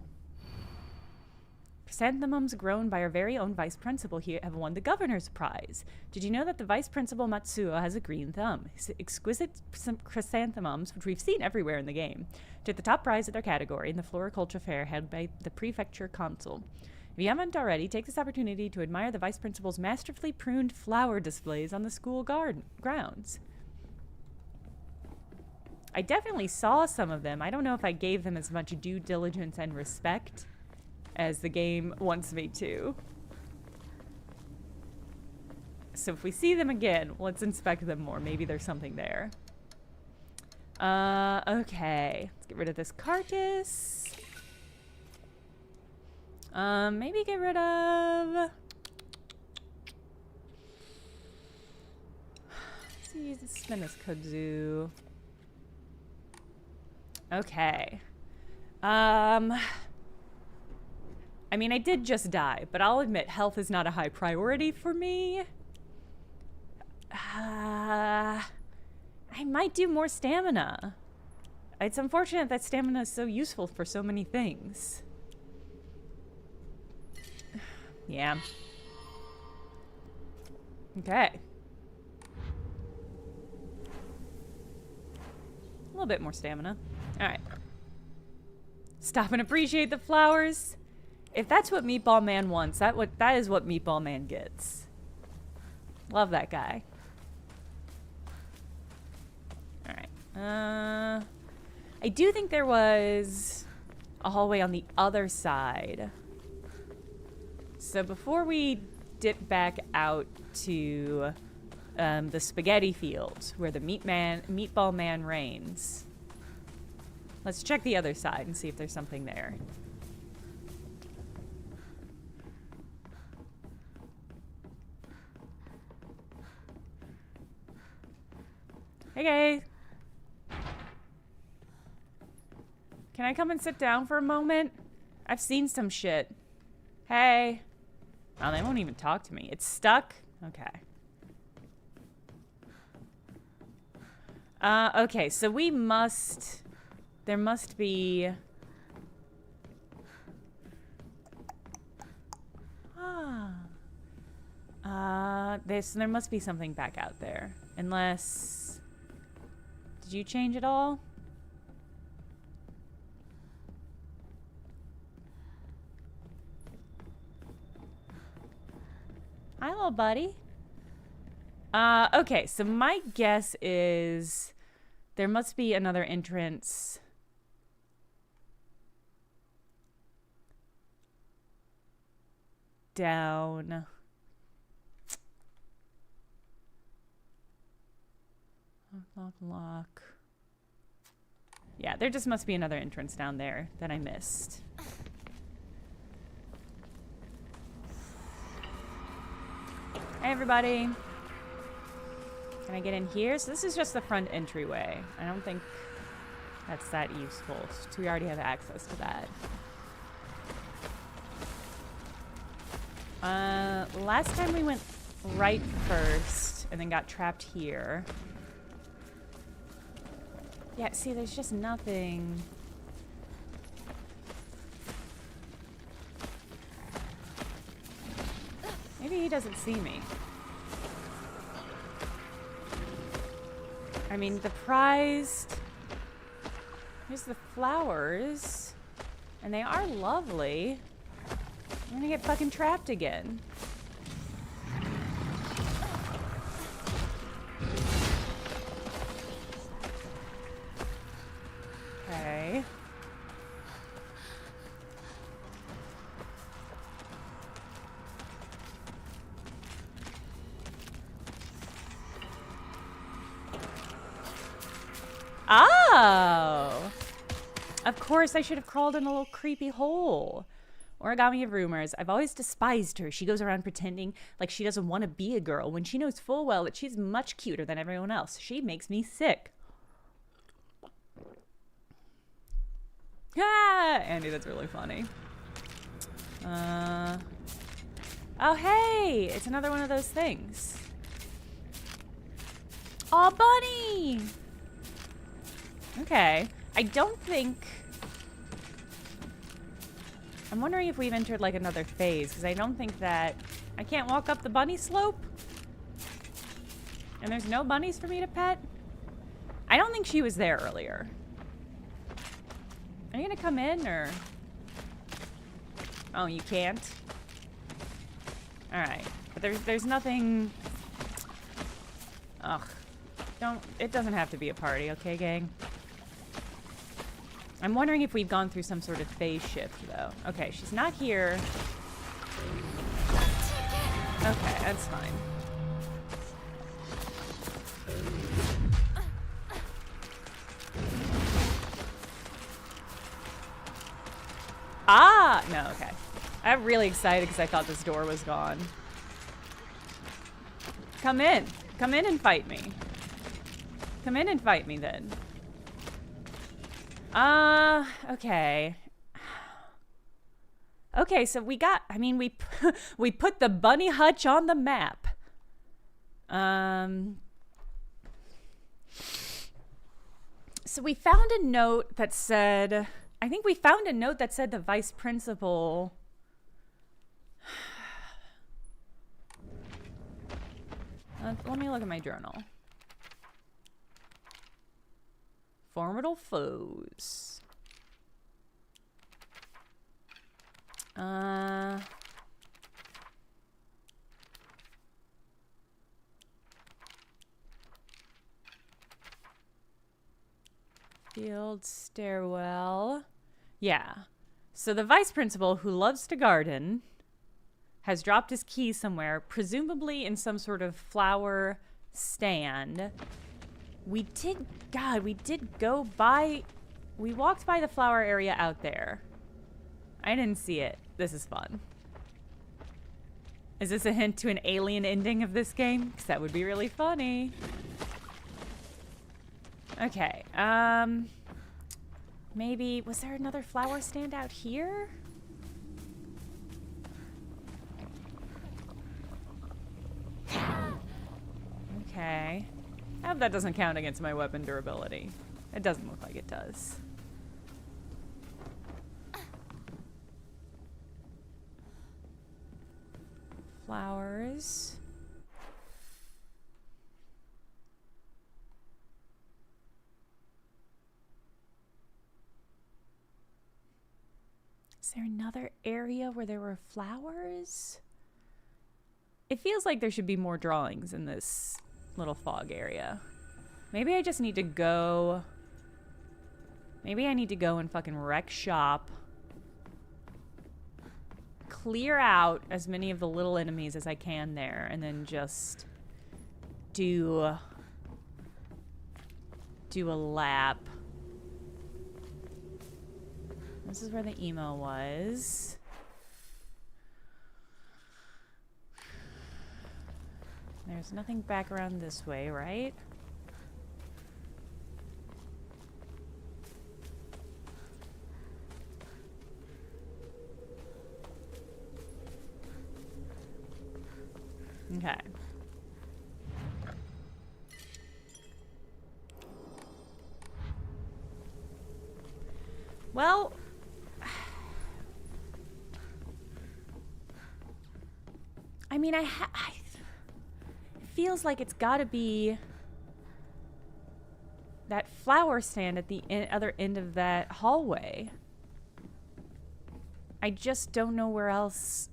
Chrysanthemums grown by our very own vice principal here have won the governor's prize. Did you know that the vice principal Matsuo has a green thumb? His exquisite chrysanthemums, which we've seen everywhere in the game, took the top prize at their category in the floriculture fair held by the prefecture council. If you haven't already, take this opportunity to admire the vice principal's masterfully pruned flower displays on the school grounds. I definitely saw some of them. I don't know if I gave them as much due diligence and respect as the game wants me to. So if we see them again, let's inspect them more. Maybe there's something there. Okay. Let's get rid of this carcass. Maybe get rid of... Let's use this, spin this kudzu. Okay. I mean, I did just die, but I'll admit health is not a high priority for me. I might do more stamina. It's unfortunate that stamina is so useful for so many things. Yeah. Okay. A little bit more stamina. Alright. Stop and appreciate the flowers. If that's what Meatball Man wants, that is what Meatball Man gets. Love that guy. Alright. I do think there was a hallway on the other side. So before we dip back out to the spaghetti field where the Meatball Man reigns, let's check the other side and see if there's something there. Hey guys. Can I come and sit down for a moment? I've seen some shit. Hey. Oh, they won't even talk to me. It's stuck? Okay. Okay, so we must... There must be... there must be something back out there. Unless... Did you change it all? Hi, little buddy. Okay, so my guess is there must be another entrance down. Lock. Yeah, there just must be another entrance down there that I missed. Hey, everybody. Can I get in here? So this is just the front entryway. I don't think that's that useful. We already have access to that. Last time we went right first and then got trapped here. Yeah, see, there's just nothing. Maybe he doesn't see me. I mean, the prized... Here's the flowers. And they are lovely. I'm gonna get fucking trapped again. Okay. Oh! Of course, I should have crawled in a little creepy hole. Origami of rumors. I've always despised her. She goes around pretending like she doesn't want to be a girl when she knows full well that she's much cuter than everyone else. She makes me sick. Ah! Andy, that's really funny. Oh, hey! It's another one of those things. Aw, bunny! Okay. I don't think... I'm wondering if we've entered, like, another phase, because I don't think that... I can't walk up the bunny slope? And there's no bunnies for me to pet? I don't think she was there earlier. Are you gonna come in, or... Oh, you can't? Alright. But there's nothing... Ugh. It doesn't have to be a party, okay, gang? I'm wondering if we've gone through some sort of phase shift, though. Okay, she's not here. Okay, that's fine. Ah! No, okay. I'm really excited because I thought this door was gone. Come in. Come in and fight me. Come in and fight me then. Okay. Okay, so we got, I mean, we put the bunny hutch on the map. So we found a note that said, I think we found a note that said the vice principal. Let me look at my journal. Formidable foes. Field stairwell. Yeah. So the vice principal, who loves to garden, has dropped his keys somewhere, presumably in some sort of flower stand. We did go by, we walked by the flower area out there. I didn't see it. This is fun. Is this a hint to an alien ending of this game? Because that would be really funny. Okay, maybe, was there another flower stand out here? Okay. I hope that doesn't count against my weapon durability. It doesn't look like it does. Flowers. Is there another area where there were flowers? It feels like there should be more drawings in this little fog area. Maybe I just need to go... Maybe I need to go and fucking wreck shop. Clear out as many of the little enemies as I can there, and then just do a lap. This is where the emo was. There's nothing back around this way, right? Okay. Well, I mean, it feels like it's gotta be that flower stand at the other end of that hallway. I just don't know where else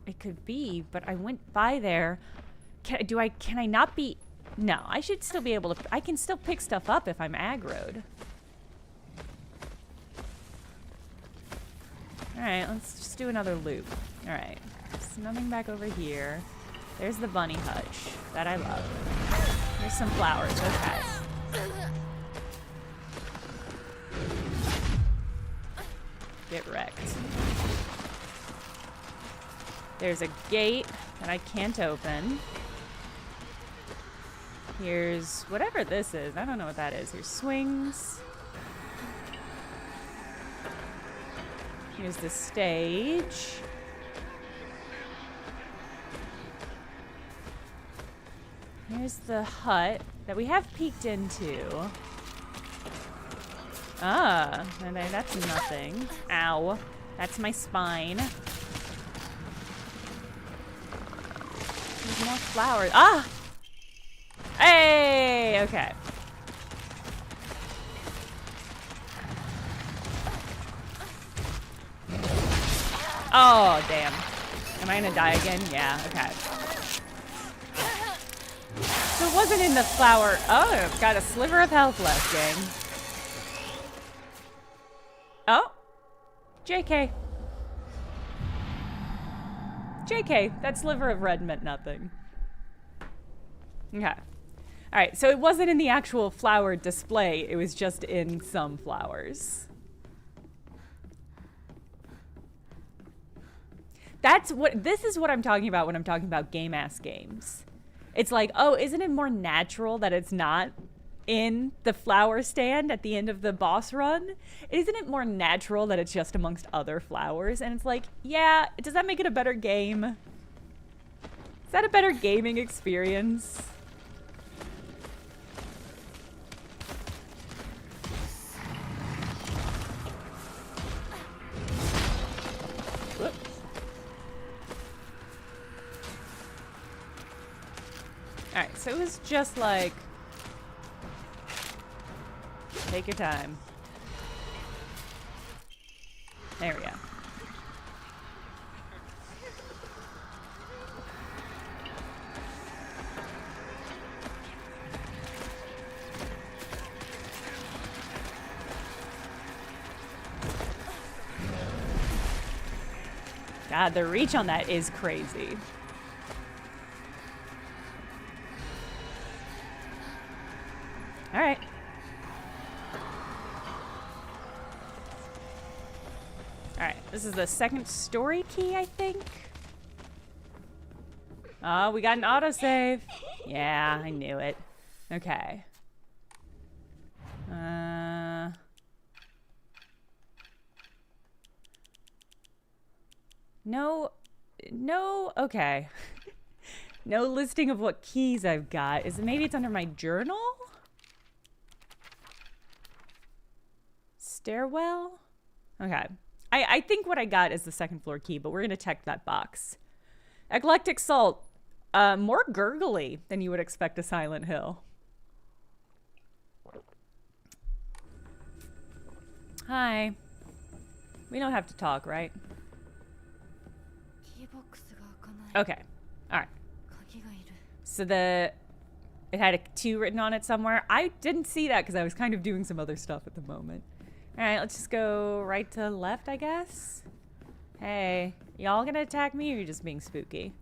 it could be, but I went by there. Can I not be? No, I should still be able to. I can still pick stuff up if I'm aggroed. Alright, let's just do another loop. Alright, there's nothing back over here. There's the bunny hutch that I love. There's some flowers, okay. Get wrecked. There's a gate that I can't open. Here's whatever this is. I don't know what that is. Here's swings. Here's the stage. Here's the hut that we have peeked into. Ah, and that's nothing. Ow. That's my spine. There's more flowers. Ah! Hey! Okay. Oh, damn. Am I gonna die again? Yeah, okay. So it wasn't in the flower. Oh, I've got a sliver of health left, gang. JK. JK, that sliver of red meant nothing. Okay. Alright, so it wasn't in the actual flower display, it was just in some flowers. This is what I'm talking about when I'm talking about game-ass games. It's like, oh, isn't it more natural that it's not in the flower stand at the end of the boss run? Isn't it more natural that it's just amongst other flowers? And it's like, yeah, does that make it a better game? Is that a better gaming experience? Whoops. Alright, so it was just like, take your time. There we go. God, the reach on that is crazy. All right. All right, this is the second story key, I think. Oh, we got an autosave. Yeah, I knew it. Okay. No, okay. No listing of what keys I've got. Maybe it's under my journal? Stairwell? Okay. I think what I got is the second floor key, but we're gonna check that box. Eclectic salt. More gurgly than you would expect a Silent Hill. Hi. We don't have to talk, right? Okay. Alright. So it had a 2 written on it somewhere. I didn't see that because I was kind of doing some other stuff at the moment. Alright, let's just go right to left, I guess. Hey, y'all gonna attack me or are you just being spooky?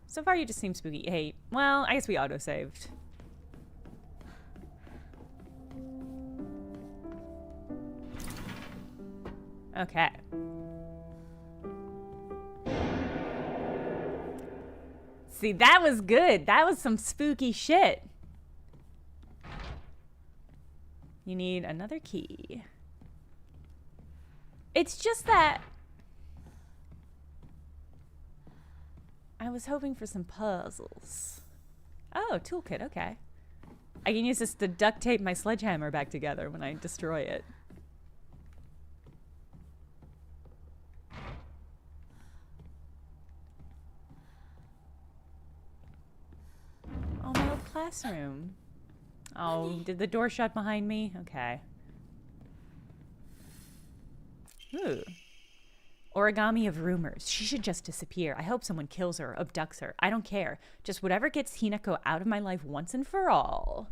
So far you just seem spooky. Hey, well, I guess we auto-saved. Okay. See, that was good. That was some spooky shit. You need another key. It's just that I was hoping for some puzzles. Oh, toolkit, okay. I can use this to duct tape my sledgehammer back together when I destroy it. Oh, my old classroom. Oh, did the door shut behind me? Okay. Ooh. Origami of rumors. She should just disappear. I hope someone kills her, abducts her. I don't care. Just whatever gets Hinako out of my life once and for all.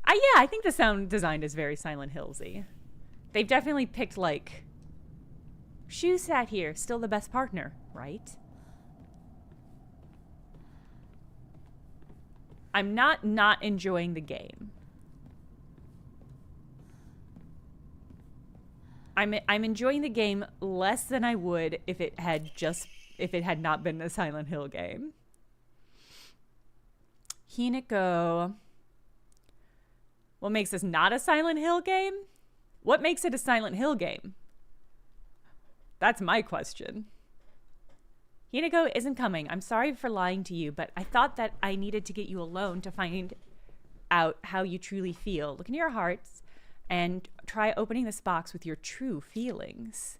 Yeah, I think the sound design is very Silent Hills-y. They've definitely picked, like, Shu sat here, still the best partner, right? I'm not enjoying the game. I'm enjoying the game less than I would if it had not been a Silent Hill game. Hinako. What makes this not a Silent Hill game? What makes it a Silent Hill game? That's my question. Hinako isn't coming. I'm sorry for lying to you, but I thought that I needed to get you alone to find out how you truly feel. Look into your hearts and try opening this box with your true feelings.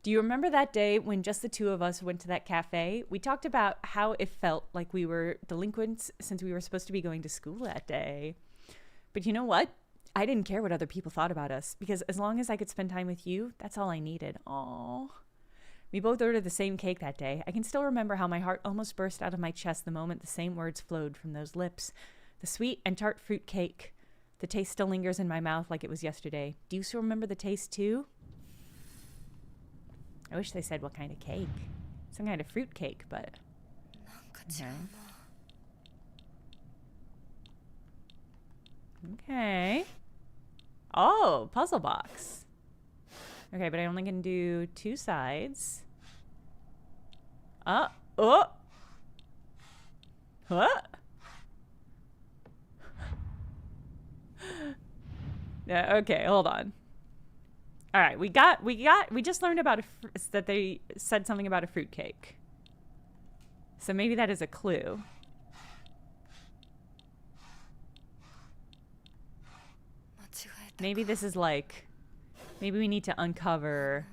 Do you remember that day when just the two of us went to that cafe? We talked about how it felt like we were delinquents since we were supposed to be going to school that day. But you know what? I didn't care what other people thought about us because as long as I could spend time with you, that's all I needed. Aww. We both ordered the same cake that day. I can still remember how my heart almost burst out of my chest the moment the same words flowed from those lips. The sweet and tart fruit cake. The taste still lingers in my mouth like it was yesterday. Do you still remember the taste too? I wish they said what kind of cake. Some kind of fruit cake, but... Okay. Okay. Oh, puzzle box. Okay, but I only can do 2 sides. Oh! What? Yeah, okay, hold on. All right, we just learned about that they said something about a fruitcake. So maybe that is a clue. Maybe this is like, maybe we need to uncover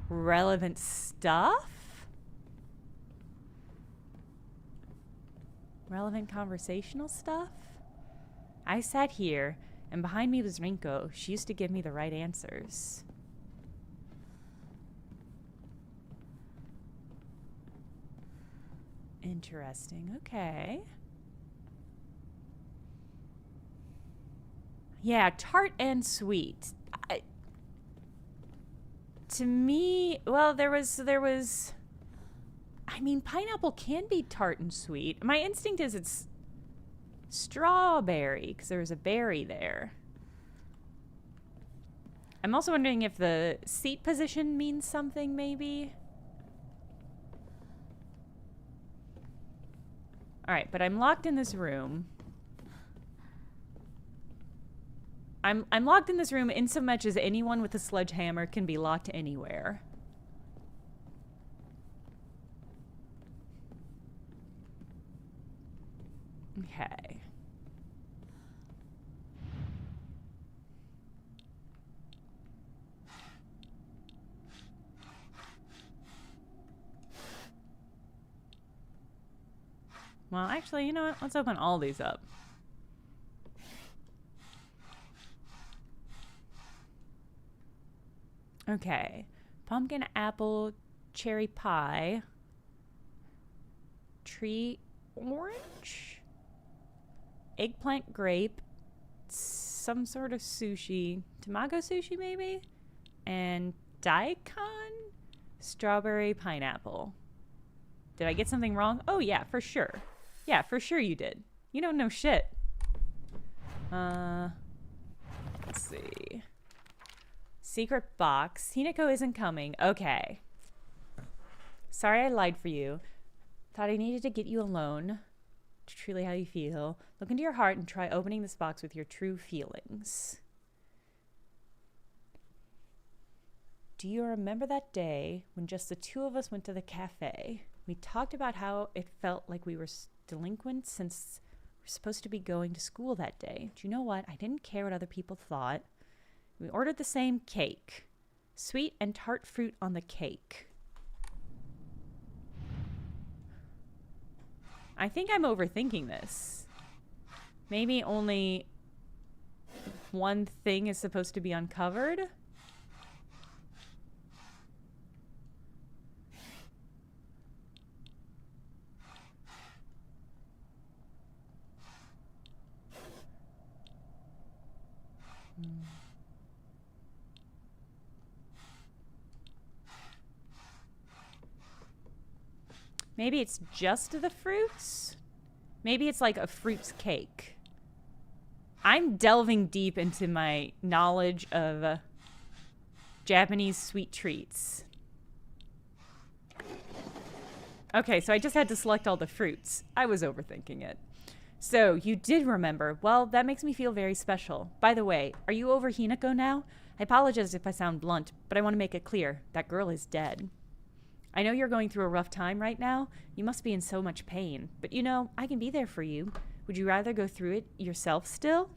relevant stuff? Relevant conversational stuff? I sat here, and behind me was Rinko. She used to give me the right answers. Interesting. Okay. Yeah, tart and sweet. To me, well, there was... I mean, pineapple can be tart and sweet. My instinct is it's strawberry, because there was a berry there. I'm also wondering if the seat position means something, maybe. All right, but I'm locked in this room. I'm locked in this room in so much as anyone with a sledgehammer can be locked anywhere. Okay. Well, actually, you know what? Let's open all these up. Okay. Pumpkin, apple, cherry pie, tree orange, eggplant, grape, some sort of sushi, tamago sushi maybe, and daikon, strawberry, pineapple. Did I get something wrong? Oh yeah, for sure. Yeah, for sure you did. You don't know shit. Let's see. Secret box. Hinako isn't coming. Okay. Sorry I lied for you. Thought I needed to get you alone. Truly how you feel. Look into your heart and try opening this box with your true feelings. Do you remember that day when just the 2 of us went to the cafe? We talked about how it felt like we were delinquents since we're supposed to be going to school that day. Do you know what? I didn't care what other people thought. We ordered the same cake. Sweet and tart fruit on the cake. I think I'm overthinking this. Maybe only one thing is supposed to be uncovered? Maybe it's just the fruits? Maybe it's like a fruits cake. I'm delving deep into my knowledge of Japanese sweet treats. Okay, so I just had to select all the fruits. I was overthinking it. So, you did remember. Well, that makes me feel very special. By the way, are you over Hinako now? I apologize if I sound blunt, but I want to make it clear. That girl is dead. I know you're going through a rough time right now. You must be in so much pain. But you know, I can be there for you. Would you rather go through it yourself still?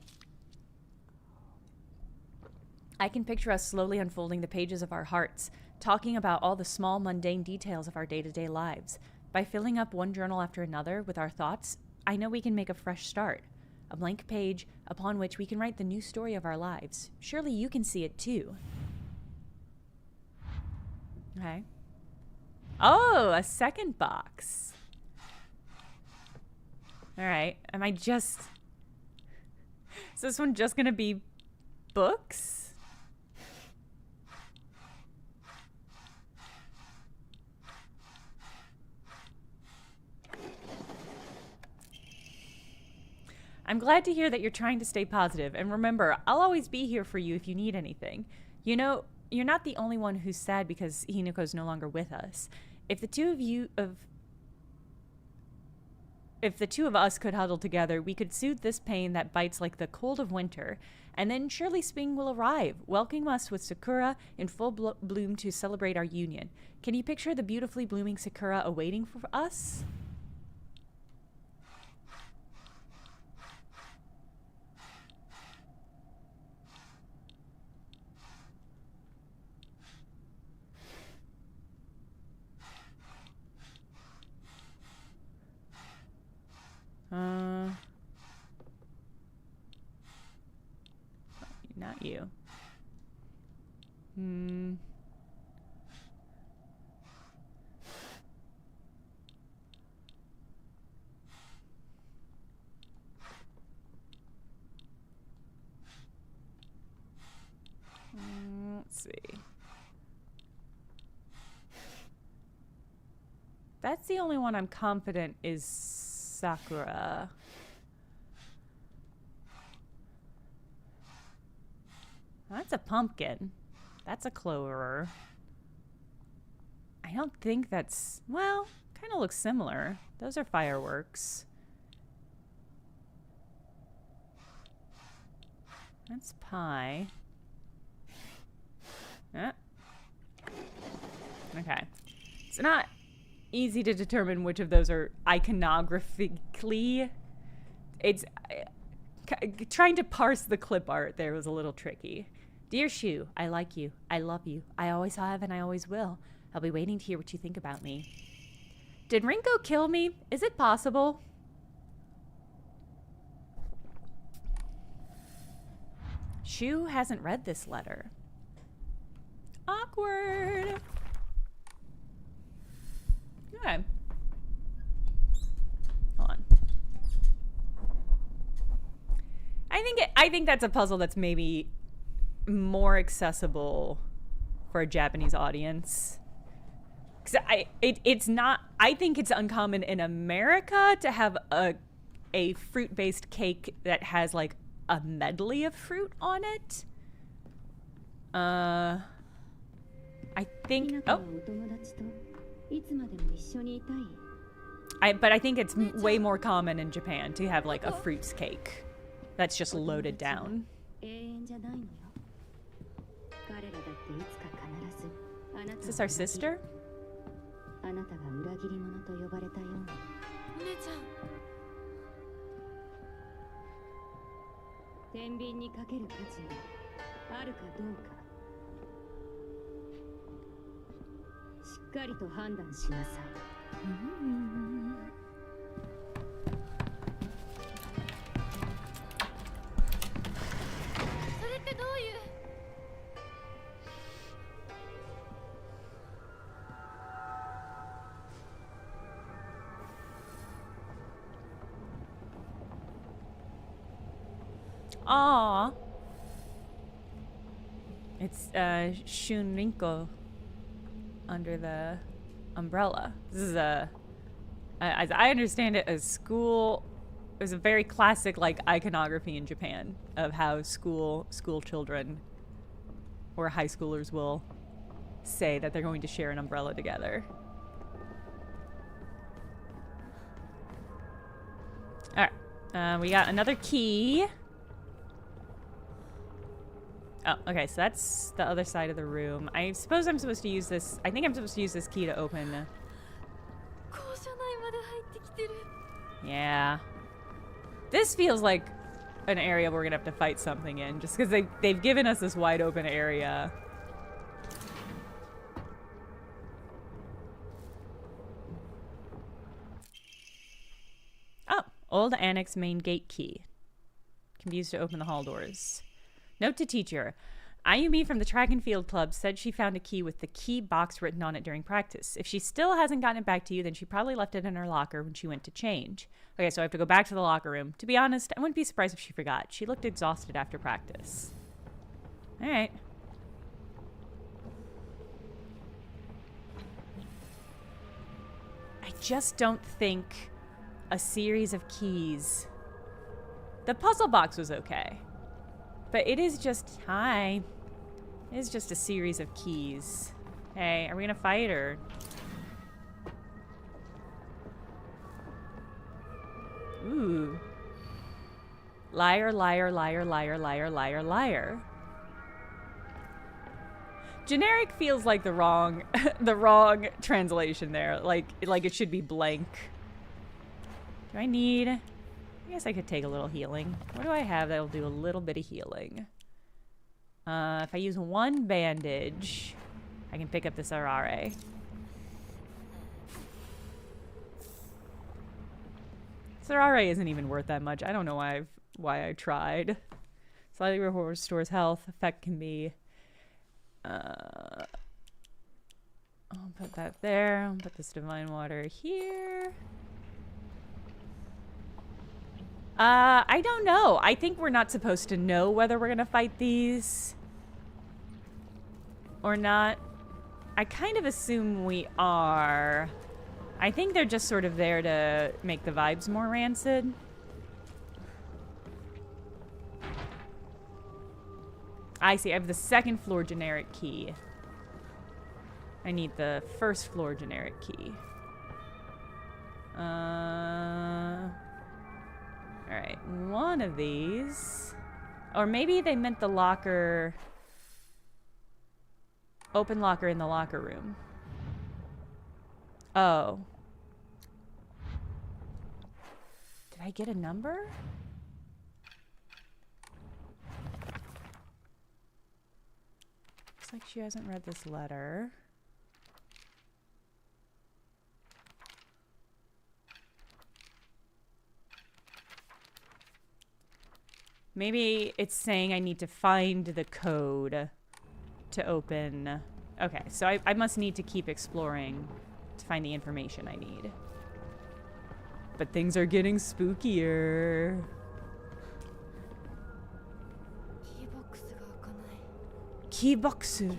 I can picture us slowly unfolding the pages of our hearts, talking about all the small, mundane details of our day-to-day lives. By filling up one journal after another with our thoughts, I know we can make a fresh start. A blank page upon which we can write the new story of our lives. Surely you can see it too. Okay. Oh, a second box. All right. Am I just... Is this one just gonna be books? I'm glad to hear that you're trying to stay positive, and remember, I'll always be here for you if you need anything. You know, you're not the only one who's sad because Hinako's no longer with us. If the two of us could huddle together, we could soothe this pain that bites like the cold of winter, and then surely spring will arrive, welcoming us with sakura in full bloom to celebrate our union. Can you picture the beautifully blooming sakura awaiting for us? Not you. Let's see. That's the only one I'm confident is Sakura. That's a pumpkin. That's a clover. I don't think that's... Well, kind of looks similar. Those are fireworks. That's pie. Okay. It's not easy to determine which of those are iconographically. It's... trying to parse the clip art there was a little tricky. Dear Shu, I like you. I love you. I always have and I always will. I'll be waiting to hear what you think about me. Did Rinko kill me? Is it possible? Shu hasn't read this letter. Awkward. Okay. Hold on. I think that's a puzzle that's maybe more accessible for a Japanese audience. Cause it's not. I think it's uncommon in America to have a fruit-based cake that has like a medley of fruit on it. I think. Oh. But I think it's way more common in Japan to have like a fruits cake that's just loaded down. Is this our sister? Aww. It's Shunrinko under the umbrella. This is as I understand it, a school. It was a very classic like iconography in Japan of how school children or high schoolers will say that they're going to share an umbrella together. All right, we got another key. Oh, okay, so that's the other side of the room. I suppose I'm supposed to use this. I think I'm supposed to use this key to open. Yeah. This feels like an area we're gonna have to fight something in, just because they've given us this wide open area. Oh, old annex main gate key. Can be used to open the hall doors. Note to teacher. Ayumi from the track and field club said she found a key with the key box written on it during practice. If she still hasn't gotten it back to you, then she probably left it in her locker when she went to change. Okay, so I have to go back to the locker room. To be honest, I wouldn't be surprised if she forgot. She looked exhausted after practice. All right. I just don't think a series of keys... The puzzle box was okay. But it is just... Hi. It is just a series of keys. Hey, are we gonna fight or... Ooh. Liar, liar, liar, liar, liar, liar, liar. Generic feels like the wrong the wrong translation there. Like it should be blank. Do I need... I guess I could take a little healing. What do I have that'll do a little bit of healing? If I use one bandage, I can pick up this Arare. This Arare isn't even worth that much. I don't know why I tried. Slightly restores health. Effect can be... I'll put that there. I'll put this divine water here. I don't know. I think we're not supposed to know whether we're gonna fight these or not. I kind of assume we are. I think they're just sort of there to make the vibes more rancid. I see. I have the second floor generic key. I need the first floor generic key. Alright, one of these. Or maybe they meant the locker... Open locker in the locker room. Oh. Did I get a number? Looks like she hasn't read this letter. Maybe it's saying I need to find the code to open... Okay, so I must need to keep exploring to find the information I need. But things are getting spookier. Keyboxu.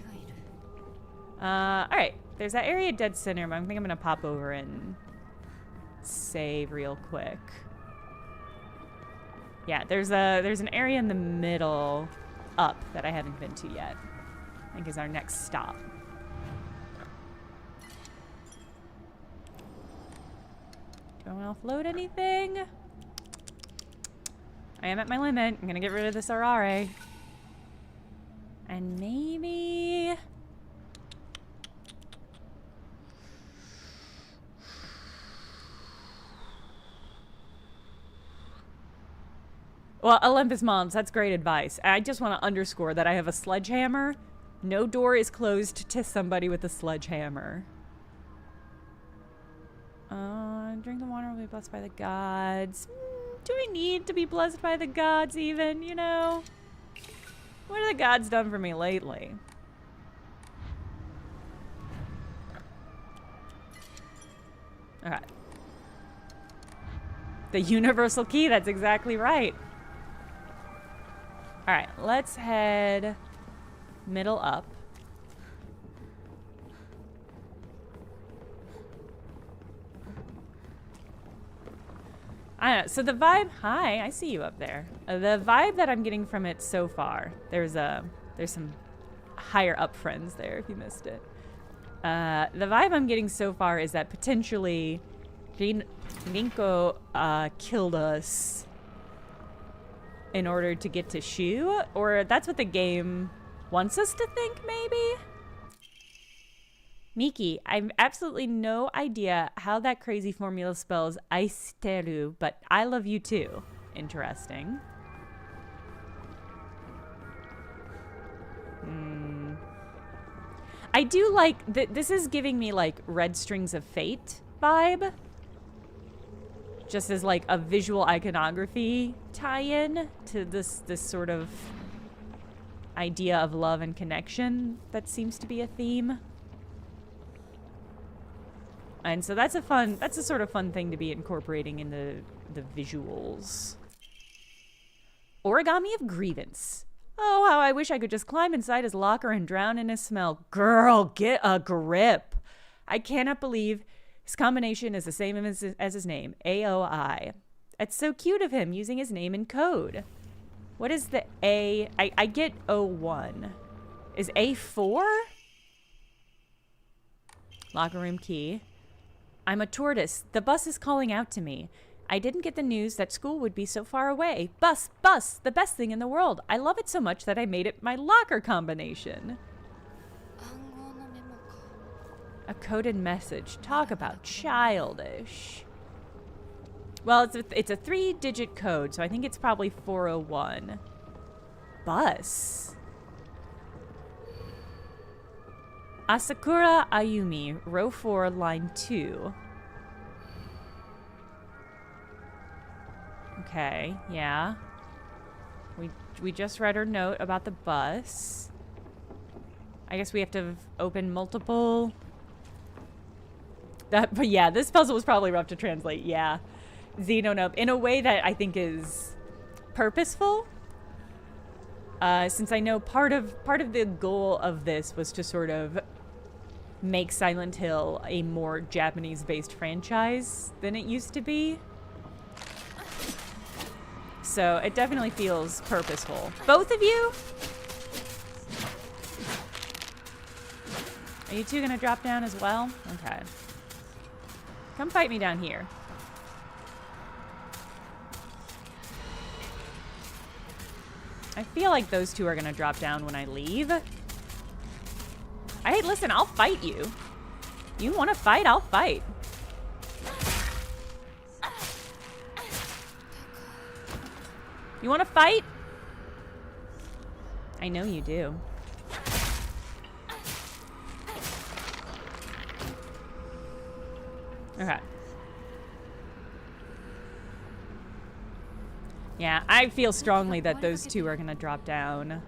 Alright. There's that area dead center, but I think I'm gonna pop over and save real quick. Yeah, there's an area in the middle up that I haven't been to yet. I think is our next stop. Do I want to offload anything? I am at my limit. I'm gonna get rid of this Arare. And maybe... Well, Olympus Moms, that's great advice. I just want to underscore that I have a sledgehammer. No door is closed to somebody with a sledgehammer. Drink the water will be blessed by the gods. Do we need to be blessed by the gods even, you know? What have the gods done for me lately? Okay. The universal key, that's exactly right. Alright, let's head middle up. I don't know, so the vibe, hi, I see you up there. The vibe that I'm getting from it so far, there's some higher up friends there if you missed it. The vibe I'm getting so far is that potentially Rinko killed us in order to get to Shu, or that's what the game wants us to think, maybe? Miki, I have absolutely no idea how that crazy formula spells Aisteru, but I love you too. Interesting. I do like that. This is giving me like Red Strings of Fate vibe. Just as like a visual iconography tie-in to this sort of idea of love and connection that seems to be a theme. And so that's a sort of fun thing to be incorporating in the visuals. Origami of Grievance. Oh, how I wish I could just climb inside his locker and drown in his smell. Girl, get a grip. I cannot believe his combination is the same as his name, AOI. It's so cute of him using his name in code. What is the A? I get O1. Is A4? Locker room key. I'm a tortoise. The bus is calling out to me. I didn't get the news that school would be so far away. Bus, the best thing in the world. I love it so much that I made it my locker combination. A coded message. Talk about childish. Well, it's a 3-digit code, so I think it's probably 401. Bus. Asakura Ayumi, row 4, line 2. Okay, yeah. We just read her note about the bus. I guess we have to open multiple... But yeah, this puzzle was probably rough to translate, yeah. Xenonope, in a way that I think is purposeful. Since I know part of the goal of this was to sort of make Silent Hill a more Japanese-based franchise than it used to be. So it definitely feels purposeful. Both of you? Are you two gonna drop down as well? Okay. Come fight me down here. I feel like those two are gonna drop down when I leave. Hey, listen, I'll fight you. You wanna fight? I'll fight. You wanna fight? I know you do. Okay. Yeah, I feel strongly that those two are gonna drop down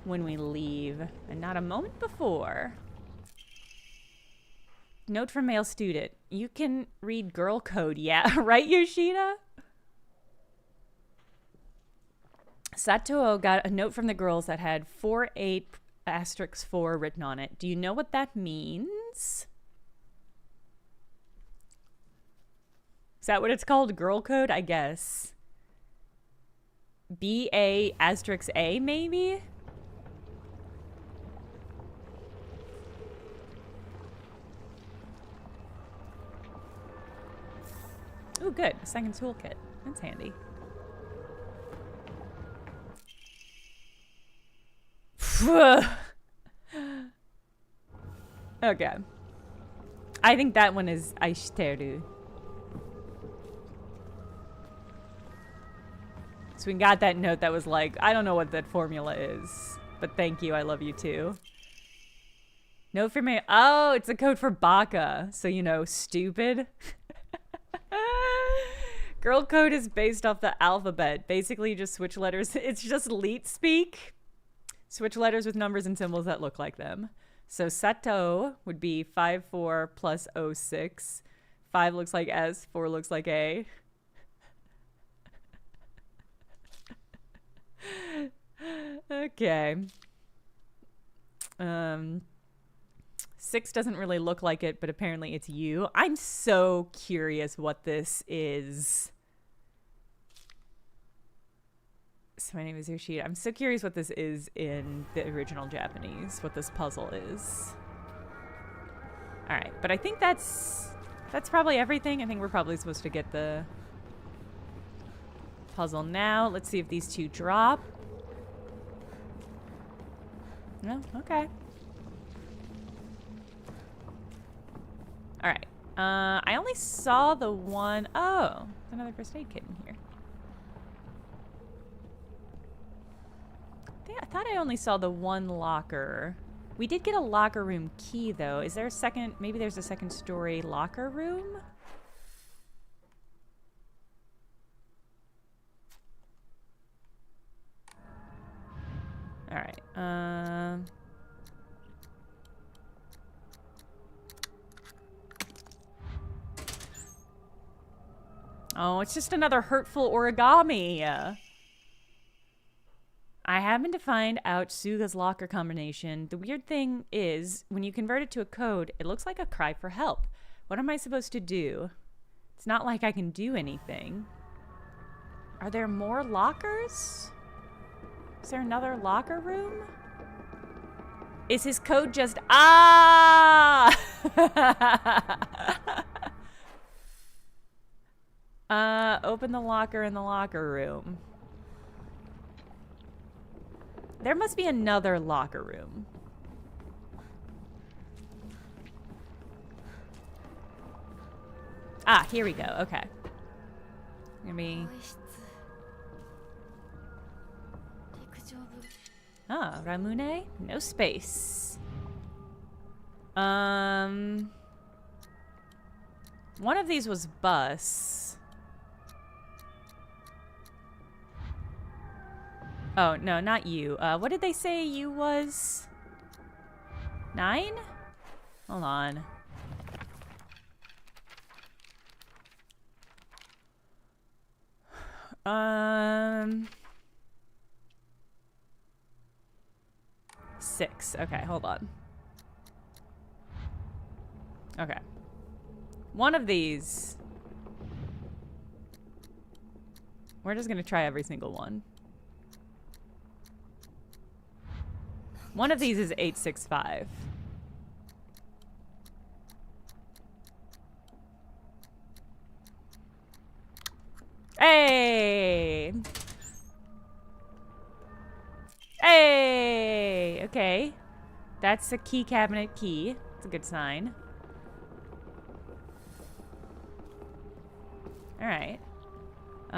when we leave, and not a moment before. Note from male student. You can read girl code. Yeah, right, Yoshida? Satoo got a note from the girls that had 48*4 written on it. Do you know what that means? Is that what it's called? Girl code? I guess. BA*A, maybe? Ooh, good. A second toolkit. That's handy. Okay. I think that one is Aishiteru. So we got that note that was like, I don't know what that formula is, but thank you, I love you too. Note for me. Oh, it's a code for Baka. So, you know, stupid. Girl code is based off the alphabet. Basically, you just switch letters. It's just leet speak. Switch letters with numbers and symbols that look like them. So Sato would be 5-4 plus 06. 5 looks like S, 4 looks like A. Okay. 6 doesn't really look like it, but apparently it's you. I'm so curious what this is. So my name is Yoshida. I'm so curious what this is in the original Japanese, what this puzzle is. All right, but I think that's probably everything. I think we're probably supposed to get the puzzle now. Let's see if these two drop. No? Okay. All right. I only saw the one. Oh, there's another first aid kit in here. I thought I only saw the one locker. We did get a locker room key, though. Is there a second? Maybe there's a second story locker room? Alright. Oh, it's just another hurtful origami. I happened to find out Suga's locker combination. The weird thing is, when you convert it to a code, it looks like a cry for help. What am I supposed to do? It's not like I can do anything. Are there more lockers? Is there another locker room? Is his code just ah? Open the locker in the locker room. There must be another locker room. Ah, here we go. Okay. Maybe. Ah, Ramune? No space. One of these was bus. Oh, no, not you. What did they say you was? 9? Hold on. Six. Okay, hold on. Okay. One of these. We're just gonna try every single one. One of these is 865. Hey! Hey! Okay. That's a key cabinet key. It's a good sign. Alright. But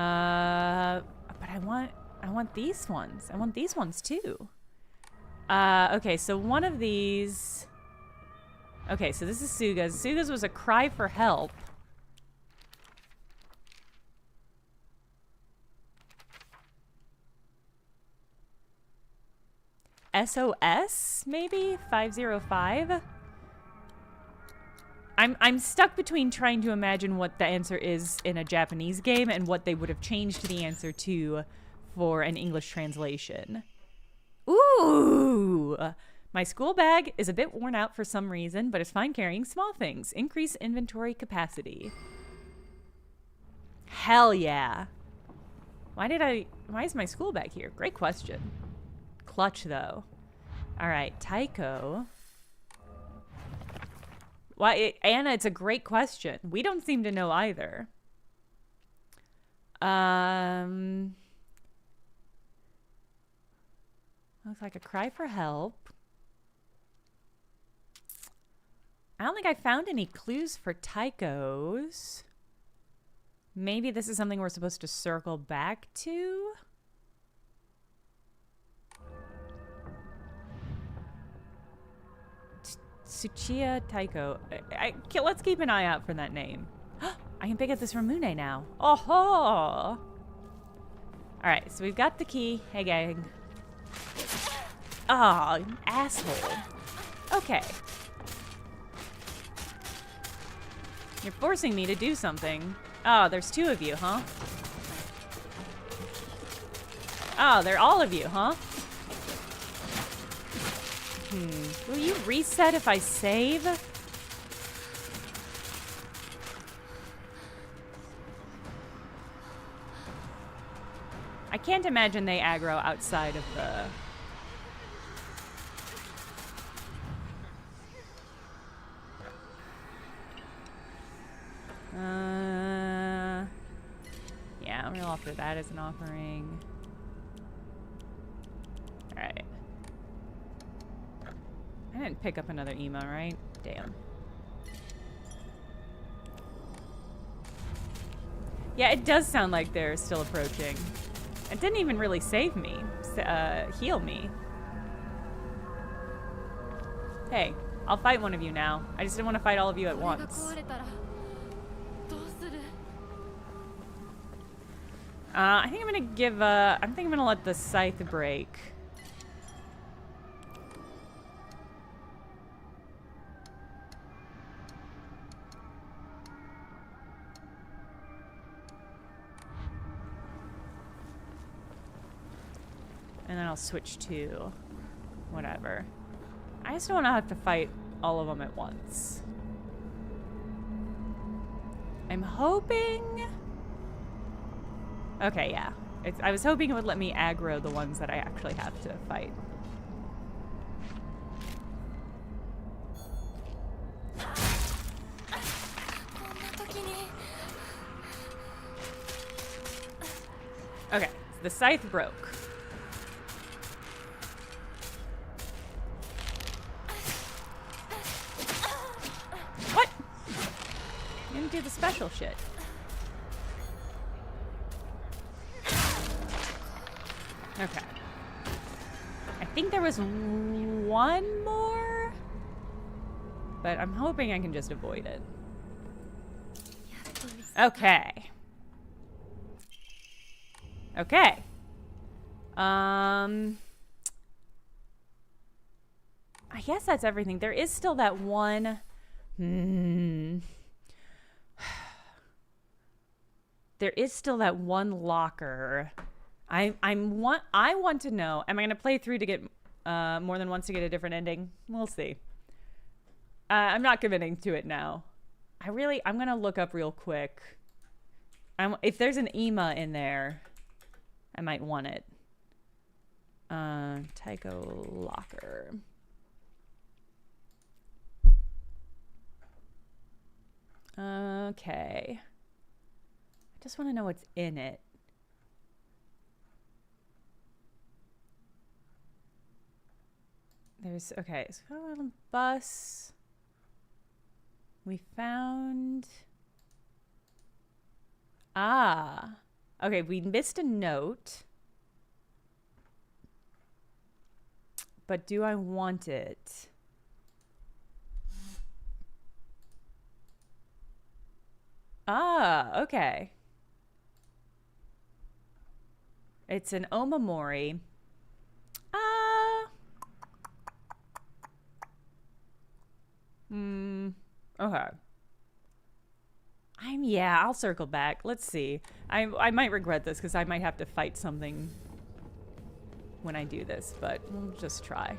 I want these ones. I want these ones too. Okay, so one of these... Okay, so this is Suga's. Suga's was a cry for help. SOS, maybe? 505? I'm stuck between trying to imagine what the answer is in a Japanese game and what they would have changed the answer to for an English translation. Ooh! My school bag is a bit worn out for some reason, but it's fine carrying small things. Increase inventory capacity. Hell yeah. Why is my school bag here? Great question. Clutch, though. Alright, Taiko. Why, Anna, it's a great question. We don't seem to know either. Looks like a cry for help. I don't think I found any clues for Taiko's. Maybe this is something we're supposed to circle back to? Tsuchiya Taiko. Let's keep an eye out for that name. I can pick up this Ramune now. Oh-ho! Alright, so we've got the key. Hey, gang. Oh, you asshole. Okay. You're forcing me to do something. Oh, there's two of you, huh? Oh, they're all of you, huh? Will you reset if I save? I can't imagine they aggro outside of the... Yeah, we'll offer that as an offering. Alright. I didn't pick up another emo, right? Damn. Yeah, it does sound like they're still approaching. It didn't even really save me. Heal me. Hey, I'll fight one of you now. I just didn't want to fight all of you at once. I think I'm gonna give I'm gonna let the scythe break. And then I'll switch to whatever. I just don't want to have to fight all of them at once. I'm hoping... Okay, yeah. I was hoping it would let me aggro the ones that I actually have to fight. Okay, so the scythe broke. What? You didn't do the special shit. Okay. I think there was one more, but I'm hoping I can just avoid it. Okay. Okay. I guess that's everything. There is still that one. There is still that one locker. I want to know. Am I gonna play through to get more than once to get a different ending? We'll see. I'm not committing to it now. I'm gonna look up real quick. If there's an EMA in there, I might want it. Tycho locker. Okay. I just want to know what's in it. Okay, so on the bus. We found... Ah. Okay, we missed a note. But do I want it? Ah, okay. It's an Omamori. Okay. Yeah, I'll circle back. Let's see. I might regret this because I might have to fight something when I do this, but we'll just try.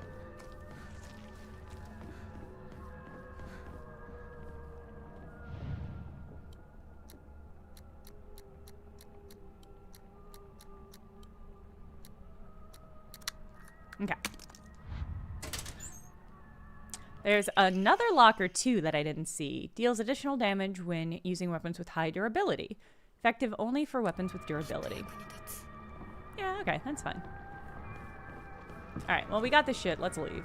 Okay. There's another locker, too, that I didn't see. Deals additional damage when using weapons with high durability. Effective only for weapons with durability. Yeah, okay, that's fine. Alright, well, we got this shit. Let's leave.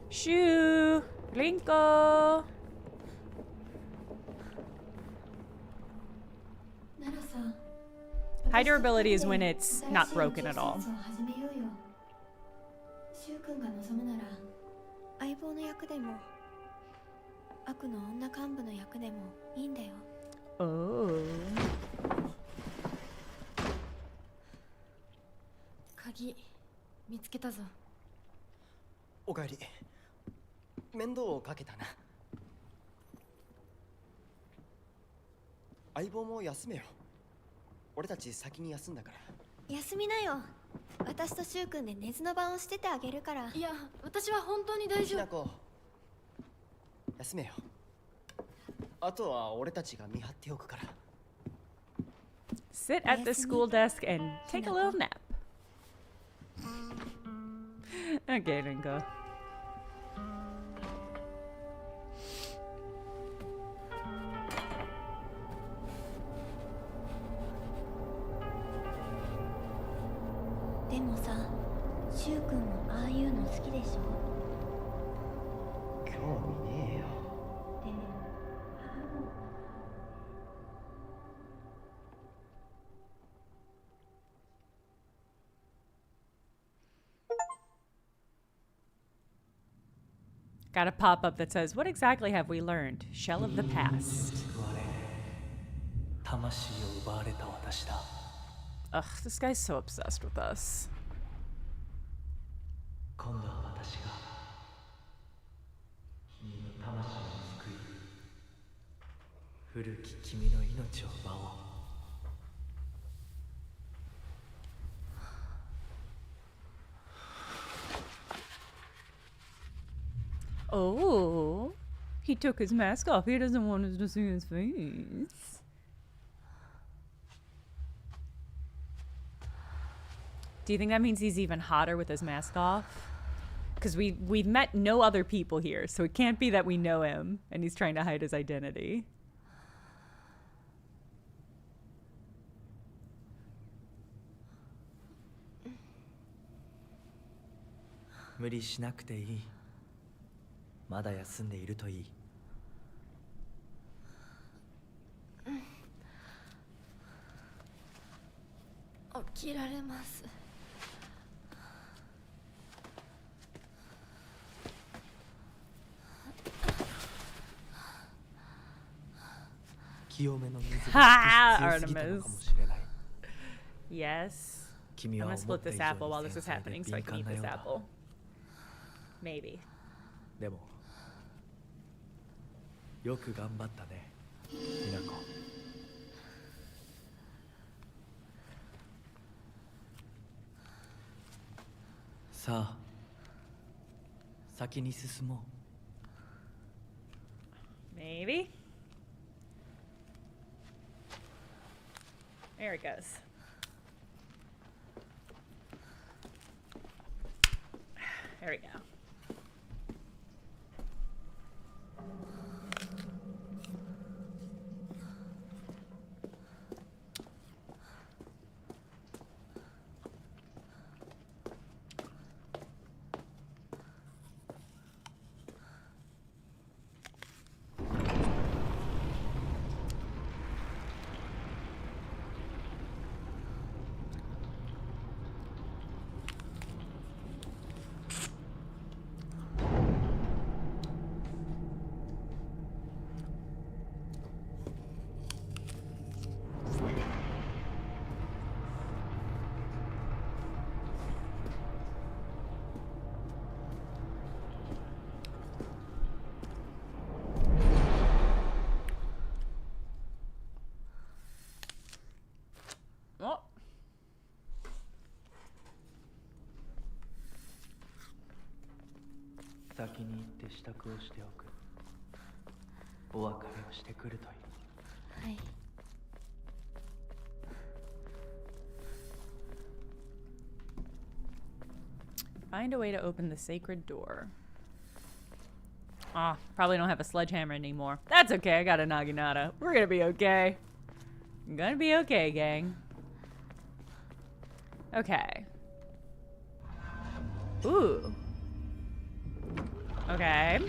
Shoo! Rinko! High durability is when it's not broken at all. Oh.
鍵見つけたぞ。
おかえり。面倒をかけたな。相棒も休めよ。俺たち先に休んだから。
休みなよ。私とシュウ君で寝ずの番をしててあげるから。
いや、私は本当に大丈夫。
ひなこ、休めよ。あとは俺たちが見張っておくから。
Sit at the school desk and take a little nap. Okay, Rinko. Got a pop-up that says, what exactly have we learned? Shell of the past. Ugh, this guy's so obsessed with us.
古き君の命を奪おう。
Oh, he took his mask off. He doesn't want us to see his face. Do you think that means he's even hotter with his mask off? Because we've met no other people here, so it can't be that we know him and he's trying to hide his identity.
無理しなくていい。まだ休んでいるといい。
起きられます。
清めの水が
Ha!
強すぎたのかもしれない。
Yes.
君
I'm
は
gonna
思っ
split
た以
this
上
apple
に
while this is
繊細で
happening so
敏
I can
感
eat
な
this
ようだ。
apple. Maybe.
でもよく頑張ったね、みなこ。さあ、先に進もう。
Maybe. There it goes. There we go. Oh.
先に行って支度をしておく。お別れをしてくるといい。
はい。
Find a way to open the sacred door. Ah, probably don't have a sledgehammer anymore. That's okay, I got a Naginata. We're gonna be okay. Gonna be okay, gang. Okay. Ooh. Okay.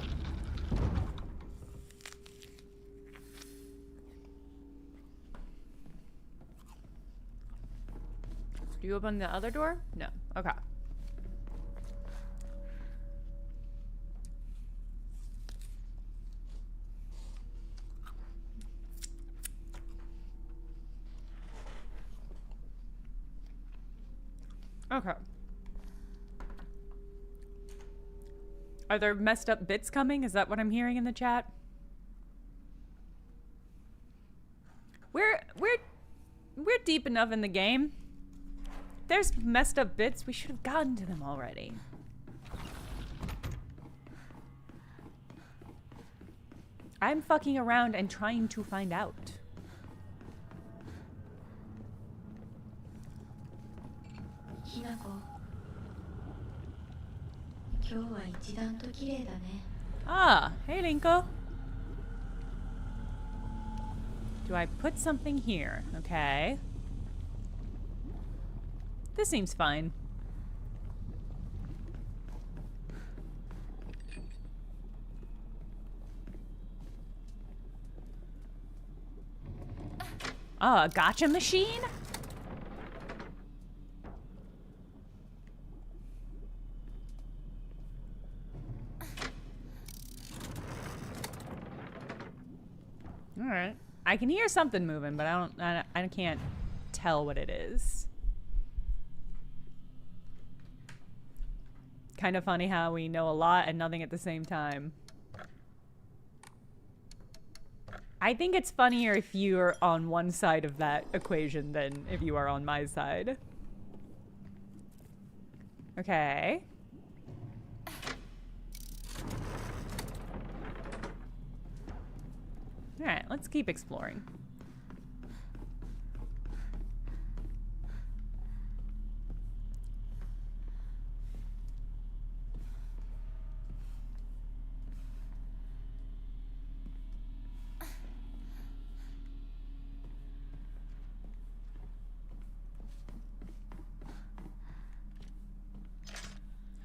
Do you open the other door? No. Okay. Okay. Are there messed up bits coming? Is that what I'm hearing in the chat? We're deep enough in the game. There's messed up bits. We should have gotten to them already. I'm fucking around and trying to find out.
Hinako. 今日は一段と綺麗だね。
Ah, hey Linko. Do I put something here? Okay. This seems fine. Oh, a gotcha machine? All right. I can hear something moving, but I can't tell what it is. Kind of funny how we know a lot and nothing at the same time. I think it's funnier if you're on one side of that equation than if you are on my side. Okay. Alright, let's keep exploring.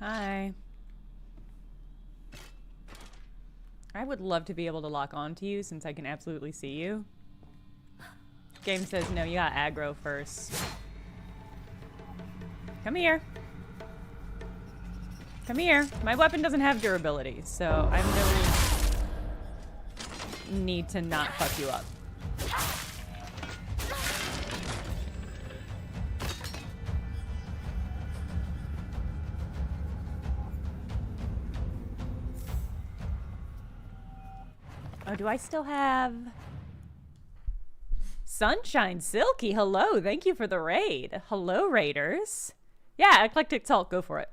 Hi. I would love to be able to lock onto you since I can absolutely see you. Game says no, you got aggro first. Come here. Come here. My weapon doesn't have durability, so I have no need to not fuck you up. Oh, do I still have... Sunshine Silky, hello. Thank you for the raid. Hello, raiders. Yeah, Eclectic Salt, go for it.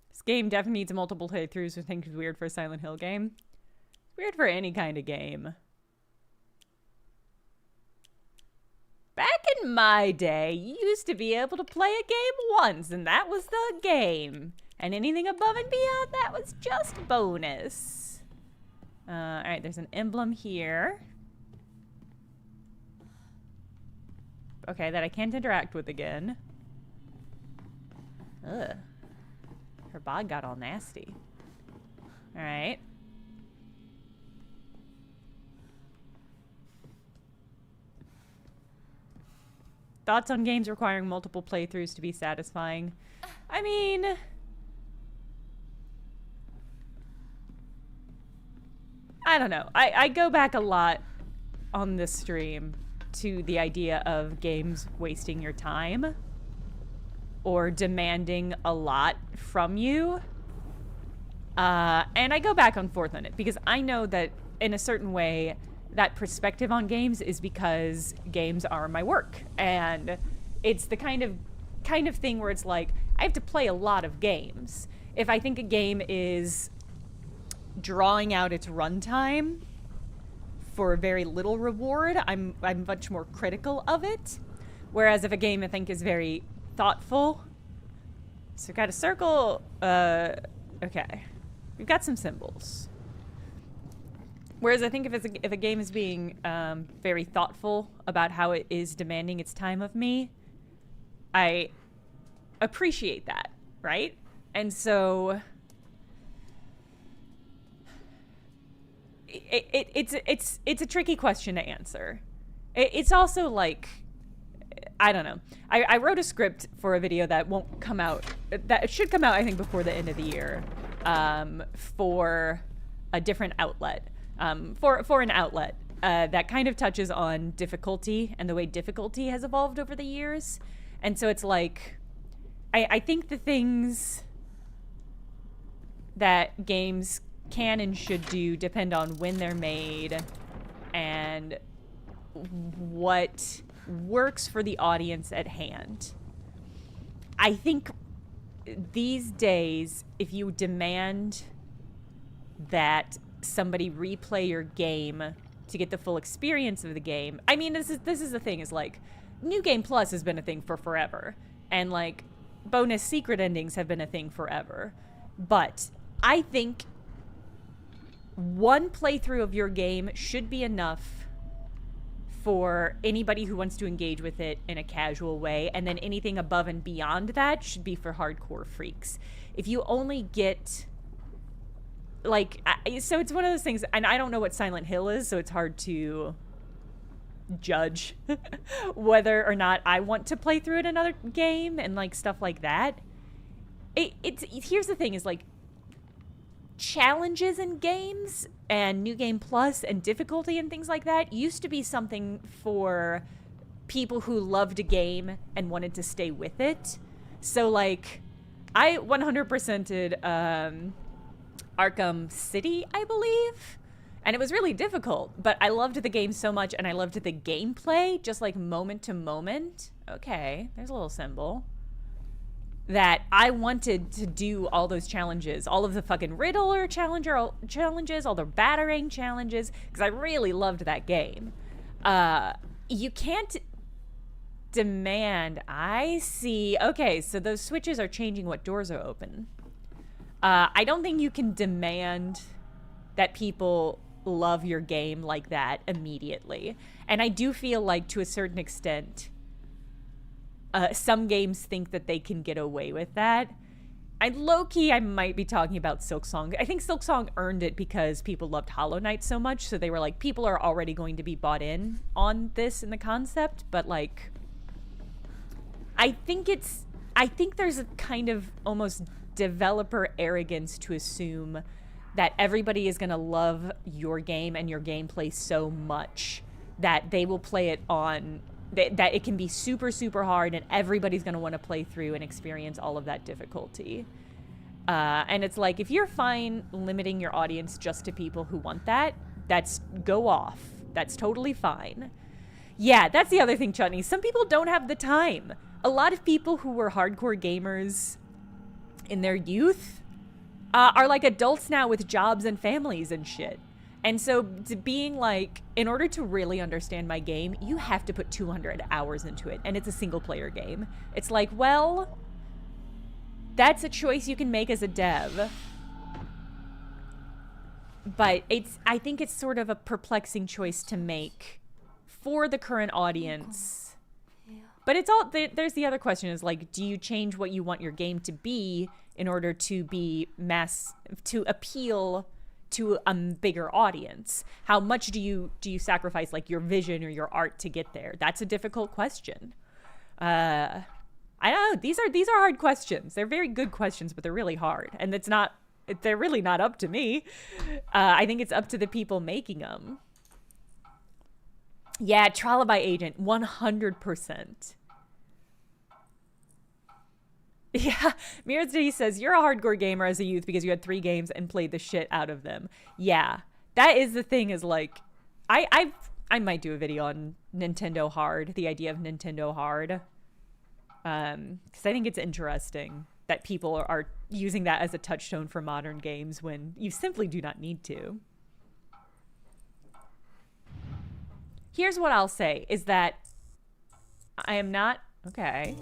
This game definitely needs multiple playthroughs, which I think is weird for a Silent Hill game. It's weird for any kind of game. Back in my day, you used to be able to play a game once, and that was the game. And anything above and beyond that was just bonus. Alright, there's an emblem here. Okay, that I can't interact with again. Ugh. Her bod got all nasty. Alright. Thoughts on games requiring multiple playthroughs to be satisfying? I mean... I don't know. I go back a lot on this stream to the idea of games wasting your time or demanding a lot from you. And I go back and forth on it because I know that in a certain way that perspective on games is because games are my work. And it's the kind of thing where it's like, I have to play a lot of games. If I think a game is drawing out its runtime for very little reward, I'm much more critical of it. Whereas if a game I think is very thoughtful, so we've got a circle. Okay, we've got some symbols. Whereas I think if a game is being very thoughtful about how it is demanding its time of me, I appreciate that, right? And so it's a tricky question to answer. It's also like, I don't know. I wrote a script for a video that won't come out, that should come out I think before the end of the year, for a different outlet, for an outlet that kind of touches on difficulty and the way difficulty has evolved over the years. And so it's like, I think the things that games can and should do depend on when they're made and what works for the audience at hand. I think these days, if you demand that somebody replay your game to get the full experience of the game, I mean, this is the thing, is like, New Game Plus has been a thing for forever, and like bonus secret endings have been a thing forever. But I think one playthrough of your game should be enough for anybody who wants to engage with it in a casual way, and then anything above and beyond that should be for hardcore freaks. If you only get, like, so it's one of those things, and I don't know what Silent Hill is, so it's hard to judge whether or not I want to play through it another game and like stuff like that. Here's the thing, is like, challenges in games and New Game Plus and difficulty and things like that used to be something for people who loved a game and wanted to stay with it. So like, I 100%ed Arkham City, I believe, And it was really difficult, but I loved the game so much, and I loved the gameplay, just like moment to moment. Okay, there's a little symbol. That I wanted to do all those challenges, all of the fucking Riddler challenges, all the battering challenges, because I really loved that game. You can't demand. I see. Okay, so those switches are changing what doors are open. I don't think you can demand that people love your game like that immediately. And I do feel like, to a certain extent, some games think that they can get away with that. Low-key, I might be talking about Silksong. I think Silksong earned it because people loved Hollow Knight so much, so they were like, people are already going to be bought in on this and the concept, but like, I think there's a kind of almost developer arrogance to assume that everybody is going to love your game and your gameplay so much that they will play it on... that it can be super, super hard and everybody's going to want to play through and experience all of that difficulty. And it's like, if you're fine limiting your audience just to people who want that, go off. That's totally fine. Yeah, that's the other thing, Chutney. Some people don't have the time. A lot of people who were hardcore gamers in their youth are like adults now with jobs and families and shit. And so being like, in order to really understand my game, you have to put 200 hours into it. And it's a single player game. It's like, well, that's a choice you can make as a dev. But I think it's sort of a perplexing choice to make for the current audience. But it's all, there's the other question is like, do you change what you want your game to be in order to be to appeal to a bigger audience? How much do you sacrifice like your vision or your art to get there? That's a difficult question. I don't know. These are hard questions. They're very good questions, but they're really hard. And they're really not up to me. I think it's up to the people making them. Yeah, Tralabai Agent, 100%. Yeah, Mirza says, you're a hardcore gamer as a youth because you had 3 games and played the shit out of them. Yeah, that is the thing is like, I might do a video on Nintendo Hard, the idea of Nintendo Hard. Because I think it's interesting that people are using that as a touchstone for modern games when you simply do not need to. Here's what I'll say, is that I am not... Okay.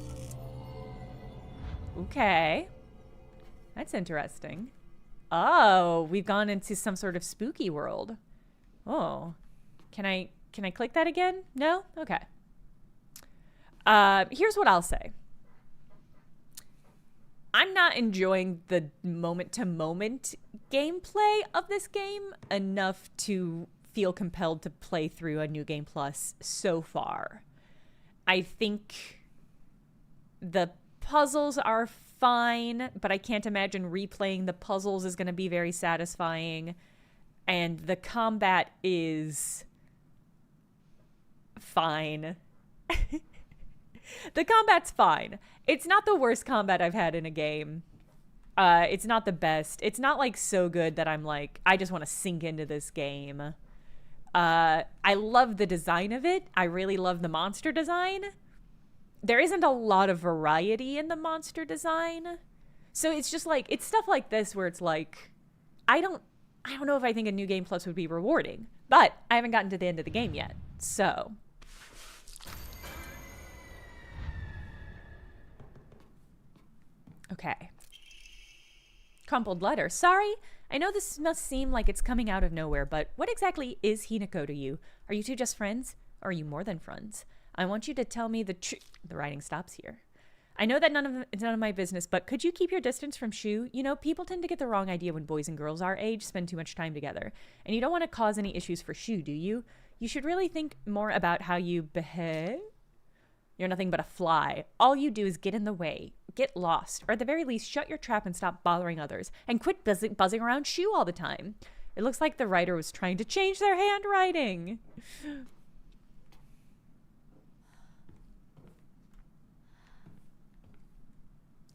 Okay. That's interesting. Oh, we've gone into some sort of spooky world. Oh. Can I click that again? No? Okay. Here's what I'll say. I'm not enjoying the moment-to-moment gameplay of this game enough to feel compelled to play through a New Game Plus so far. I think the puzzles are fine, but I can't imagine replaying the puzzles is going to be very satisfying. And the combat is fine. The combat's fine. It's not the worst combat I've had in a game. It's not the best. It's not like so good that I'm like, I just want to sink into this game. I love the design of it. I really love the monster design. There isn't a lot of variety in the monster design. So it's just like, it's stuff like this where it's like, I don't know if I think a New Game Plus would be rewarding, but I haven't gotten to the end of the game yet. So. Okay. Crumpled letter. Sorry, I know this must seem like it's coming out of nowhere, but what exactly is Hinako to you? Are you two just friends? Or are you more than friends? I want you to tell me the truth. The writing stops here. I know that it's none of my business, but could you keep your distance from Shu? You know, people tend to get the wrong idea when boys and girls our age spend too much time together. And you don't want to cause any issues for Shu, do you? You should really think more about how you behave. You're nothing but a fly. All you do is get in the way, get lost, or at the very least, shut your trap and stop bothering others, and quit buzzing around Shu all the time. It looks like the writer was trying to change their handwriting.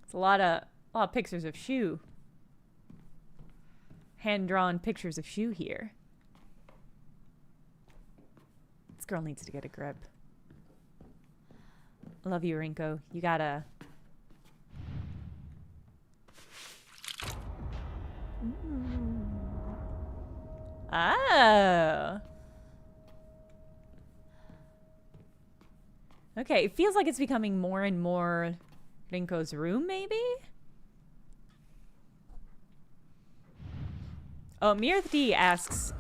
It's a lot of pictures of Shu. Hand-drawn pictures of Shu here. girl needs to get a grip. Love you, Rinko. You gotta... Oh. Okay, it feels like it's becoming more and more Rinko's room, maybe? Oh, Mirthi asks,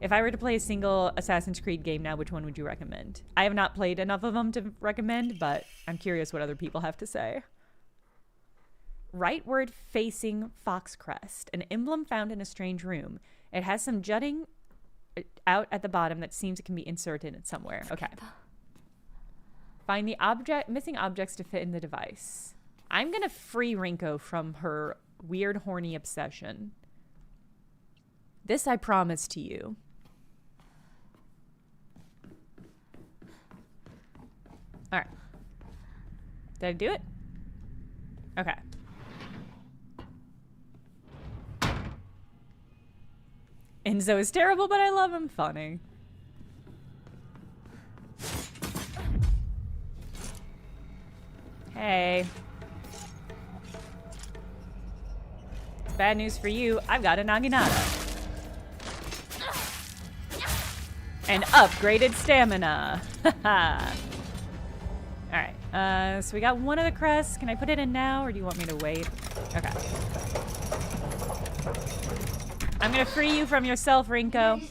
if I were to play a single Assassin's Creed game now, which one would you recommend? I have not played enough of them to recommend, but I'm curious what other people have to say. Rightward facing Foxcrest, an emblem found in a strange room. It has some jutting out at the bottom that seems it can be inserted in somewhere. Okay. Find the missing objects to fit in the device. I'm gonna free Rinko from her weird horny obsession. This I promise to you. All right. Did I do it? Okay. Enzo is terrible, but I love him. Funny. Hey. It's bad news for you. I've got a Naginata. And upgraded stamina. Alright. So we got one of the crests. Can I put it in now, or do you want me to wait? Okay. I'm gonna free you from yourself, Rinko.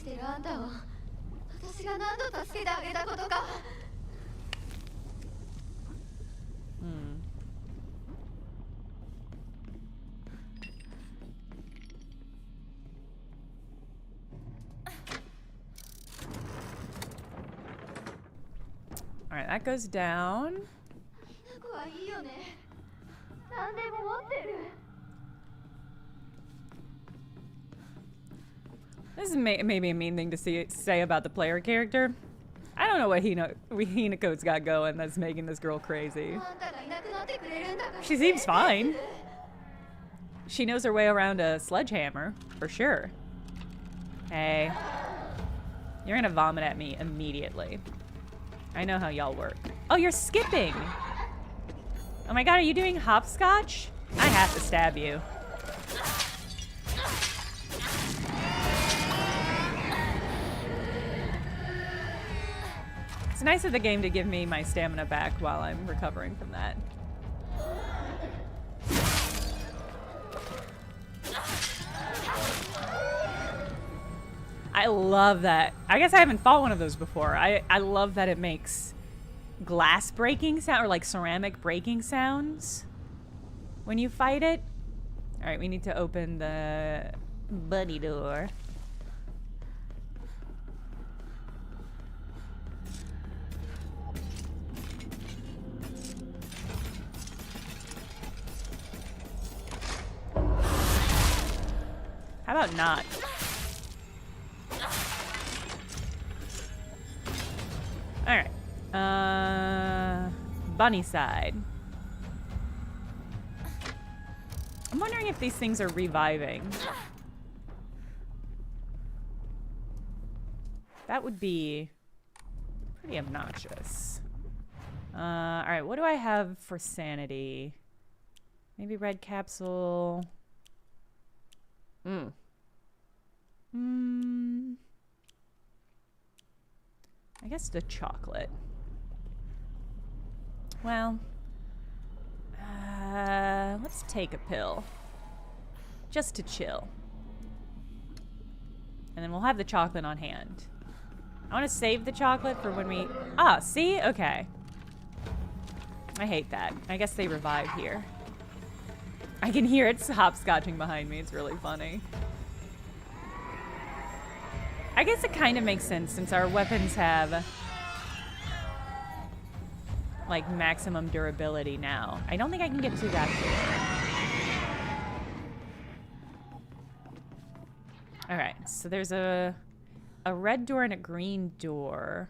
Alright, that goes down. This is maybe a mean thing to say about the player character. I don't know what Hinako's got going that's making this girl crazy. She seems fine. She knows her way around a sledgehammer, for sure. Hey. You're gonna vomit at me immediately. I know how y'all work. Oh, you're skipping! Oh my god, are you doing hopscotch? I have to stab you. It's nice of the game to give me my stamina back while I'm recovering from that. I love that. I guess I haven't fought one of those before. I love that it makes glass breaking sound, or like ceramic breaking sounds when you fight it. All right, we need to open the buddy door. How about not? Alright. Bunny side. I'm wondering if these things are reviving. That would be pretty obnoxious. Alright, what do I have for sanity? Maybe red capsule. I guess the chocolate. Well, let's take a pill. Just to chill. And then we'll have the chocolate on hand. I want to save the chocolate for when we... Ah, see? Okay. I hate that. I guess they revive here. I can hear it hopscotching behind me. It's really funny. I guess it kind of makes sense since our weapons have like maximum durability now. I don't think I can get through that door. All right, so there's a red door and a green door.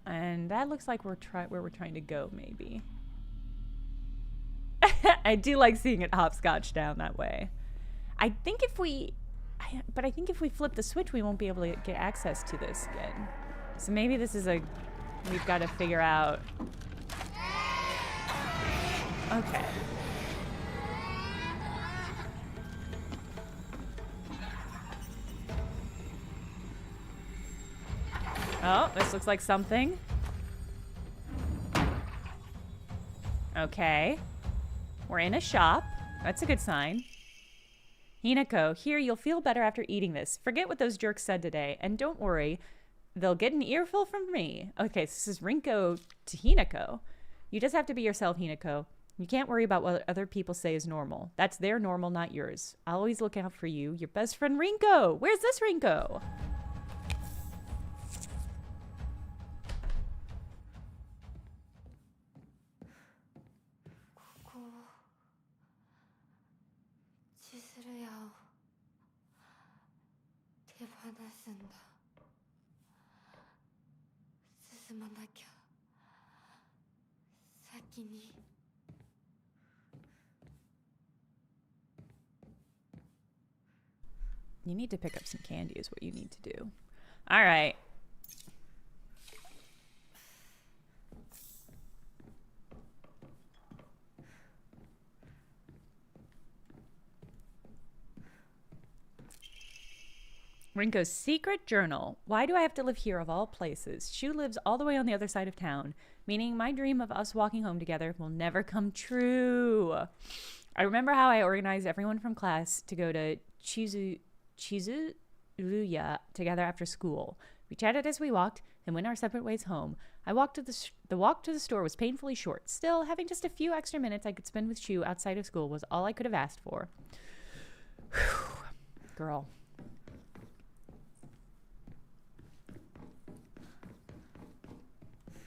And that looks like where we're trying to go, maybe. I do like seeing it hopscotch down that way. I think if we flip the switch, we won't be able to get access to this again. So maybe this is we've got to figure out. Okay. Oh, this looks like something. Okay. We're in a shop. That's a good sign. Hinako, here, you'll feel better after eating this. Forget what those jerks said today, and don't worry, they'll get an earful from me. Okay, so this is Rinko to Hinako. You just have to be yourself, Hinako. You can't worry about what other people say is normal. That's their normal, not yours. I'll always look out for you. Your best friend, Rinko. Where's this Rinko? You need to pick up some candy is what you need to do. All right. Rinko's secret journal. Why do I have to live here of all places? Shu lives all the way on the other side of town, meaning my dream of us walking home together will never come true. I remember how I organized everyone from class to go to Chizuruya together after school. We chatted as we walked and went our separate ways home. The walk to the store was painfully short. Still, having just a few extra minutes I could spend with Shu outside of school was all I could have asked for. Whew. Girl.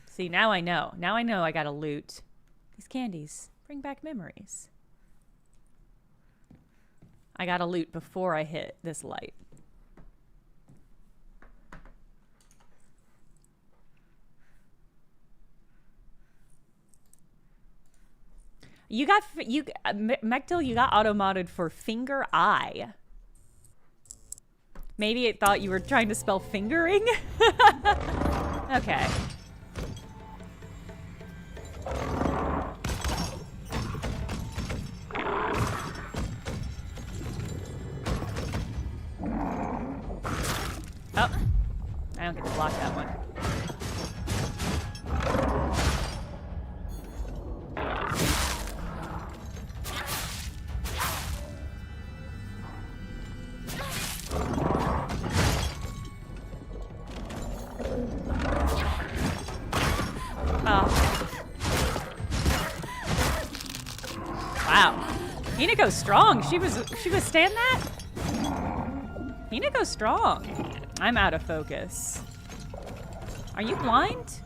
See, now I know. Now I know I gotta loot. These candies bring back memories. I gotta loot before I hit this light. Mechtil, you got auto-modded for finger eye. Maybe it thought you were trying to spell fingering? Okay. Oh, I don't get to block that one. Oh. Wow. Hinako's strong. She withstand that? Hinako's strong. I'm out of focus. Are you blind?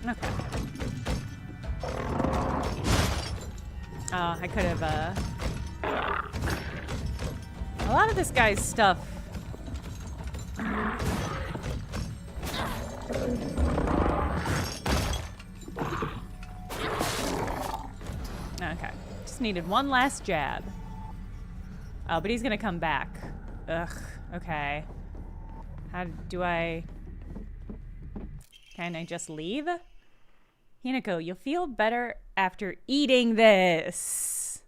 Okay. Oh, I could have, a lot of this guy's stuff. Okay. Just needed one last jab. Oh, but he's gonna come back. Ugh. Okay. How do I... Can I just leave? Hinako, you'll feel better after eating this.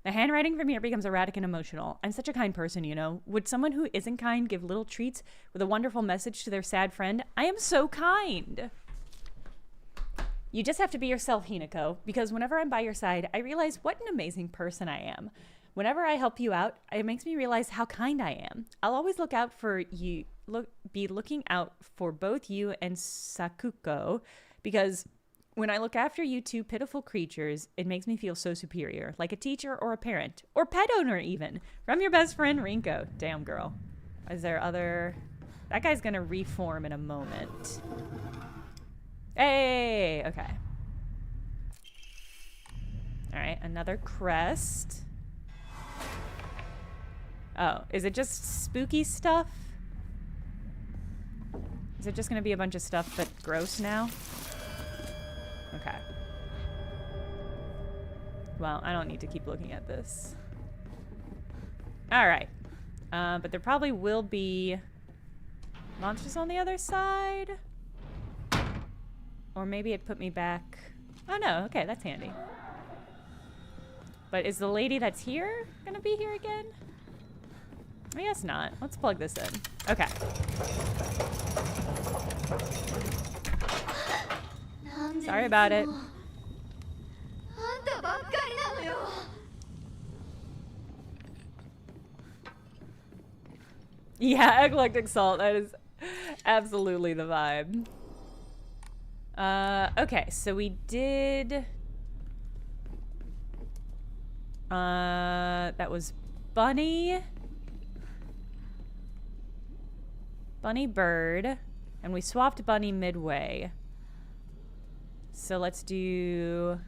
The handwriting from here becomes erratic and emotional. I'm such a kind person, you know. Would someone who isn't kind give little treats with a wonderful message to their sad friend? I am so kind. You just have to be yourself, Hinako, because whenever I'm by your side, I realize what an amazing person I am. Whenever I help you out, it makes me realize how kind I am. I'll always look out for you, be looking out for both you and Sakuko, because when I look after you two pitiful creatures, it makes me feel so superior, like a teacher or a parent, or pet owner even. From your best friend, Rinko. Damn, girl. Is there other... That guy's gonna reform in a moment. Hey! Okay. Alright, another crest. Oh, is it just spooky stuff? Is it just gonna be a bunch of stuff that's gross now? Okay. Well, I don't need to keep looking at this. Alright. But there probably will be monsters on the other side. Or maybe it put me back. Oh no, okay, that's handy. But is the lady that's here gonna be here again? I guess not. Let's plug this in. Okay. Sorry about it. Yeah, eclectic salt. That is absolutely the vibe. Okay, so we did... that was Bunny. Bunny Bird. And we swapped Bunny midway. So let's do...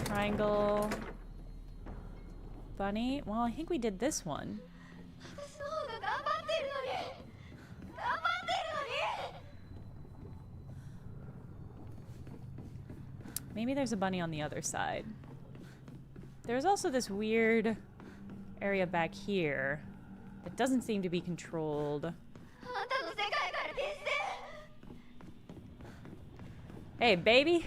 Triangle... Bunny? Well, I think we did this one. Maybe there's a bunny on the other side. There's also this weird area back here that doesn't seem to be controlled. Hey, baby.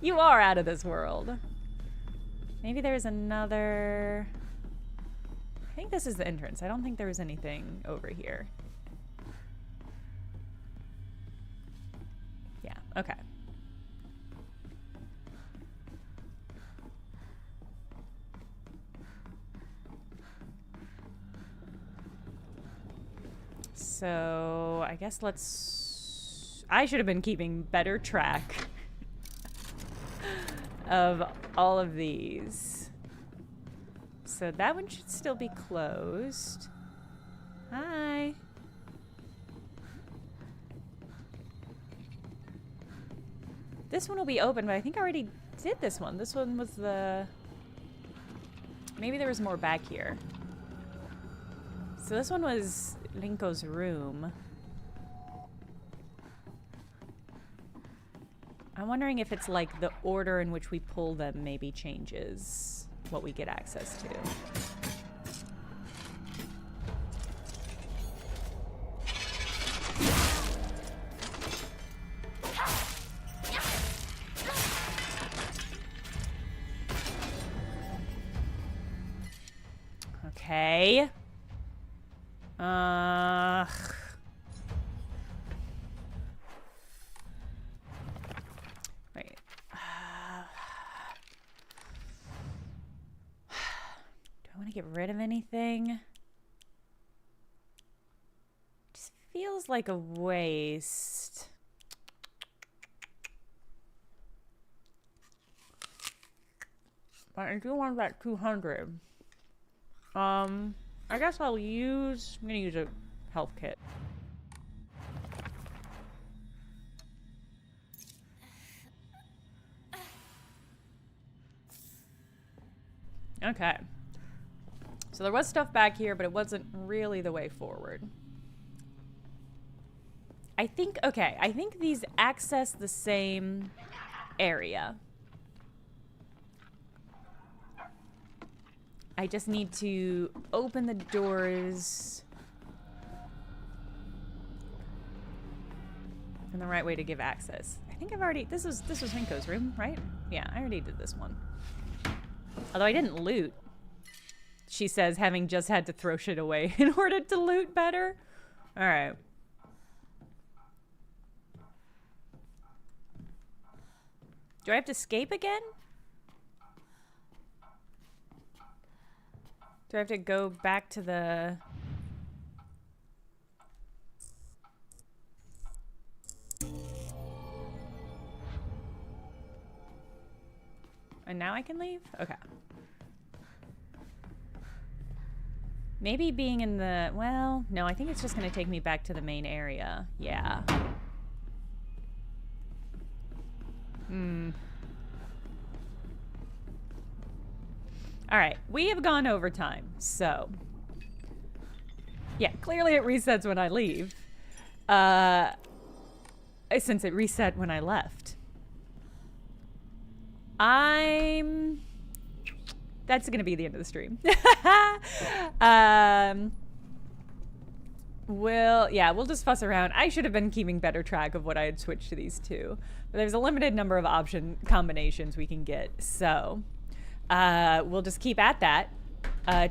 You are out of this world. Maybe there's another... I think this is the entrance. I don't think there was anything over here. Yeah, okay. So, I guess let's... I should have been keeping better track of all of these. So that one should still be closed. Hi. This one will be open, but I think I already did this one. This one was the... Maybe there was more back here. So this one was Rinko's room. I'm wondering if it's like the order in which we pull them maybe changes what we get access to. Okay. Wait. Do I want to get rid of anything? Just feels like a waste. But I do want that 200. I guess I'm gonna use a health kit. Okay. So there was stuff back here, but it wasn't really the way forward. I think these access the same area. I just need to open the doors in the right way to give access. I think I've already, this was Rinko's room, right? Yeah, I already did this one. Although I didn't loot. She says, having just had to throw shit away in order to loot better. All right. Do I have to escape again? Do I have to go back to the... And now I can leave? Okay. Maybe being in the... Well, no, I think it's just going to take me back to the main area. Yeah. All right, we have gone overtime, so yeah, clearly it resets when I leave. Since it reset when I left. That's gonna be the end of the stream. We'll just fuss around. I should have been keeping better track of what I had switched to these two. But there's a limited number of option combinations we can get, so we'll just keep at that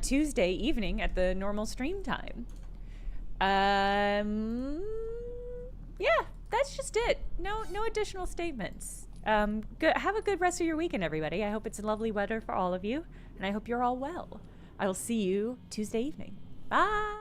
Tuesday evening at the normal stream time. Yeah, that's just it. No additional statements. Good. Have a good rest of your weekend, everybody. I hope it's lovely weather for all of you, and I hope you're all well. I will see you Tuesday evening. Bye.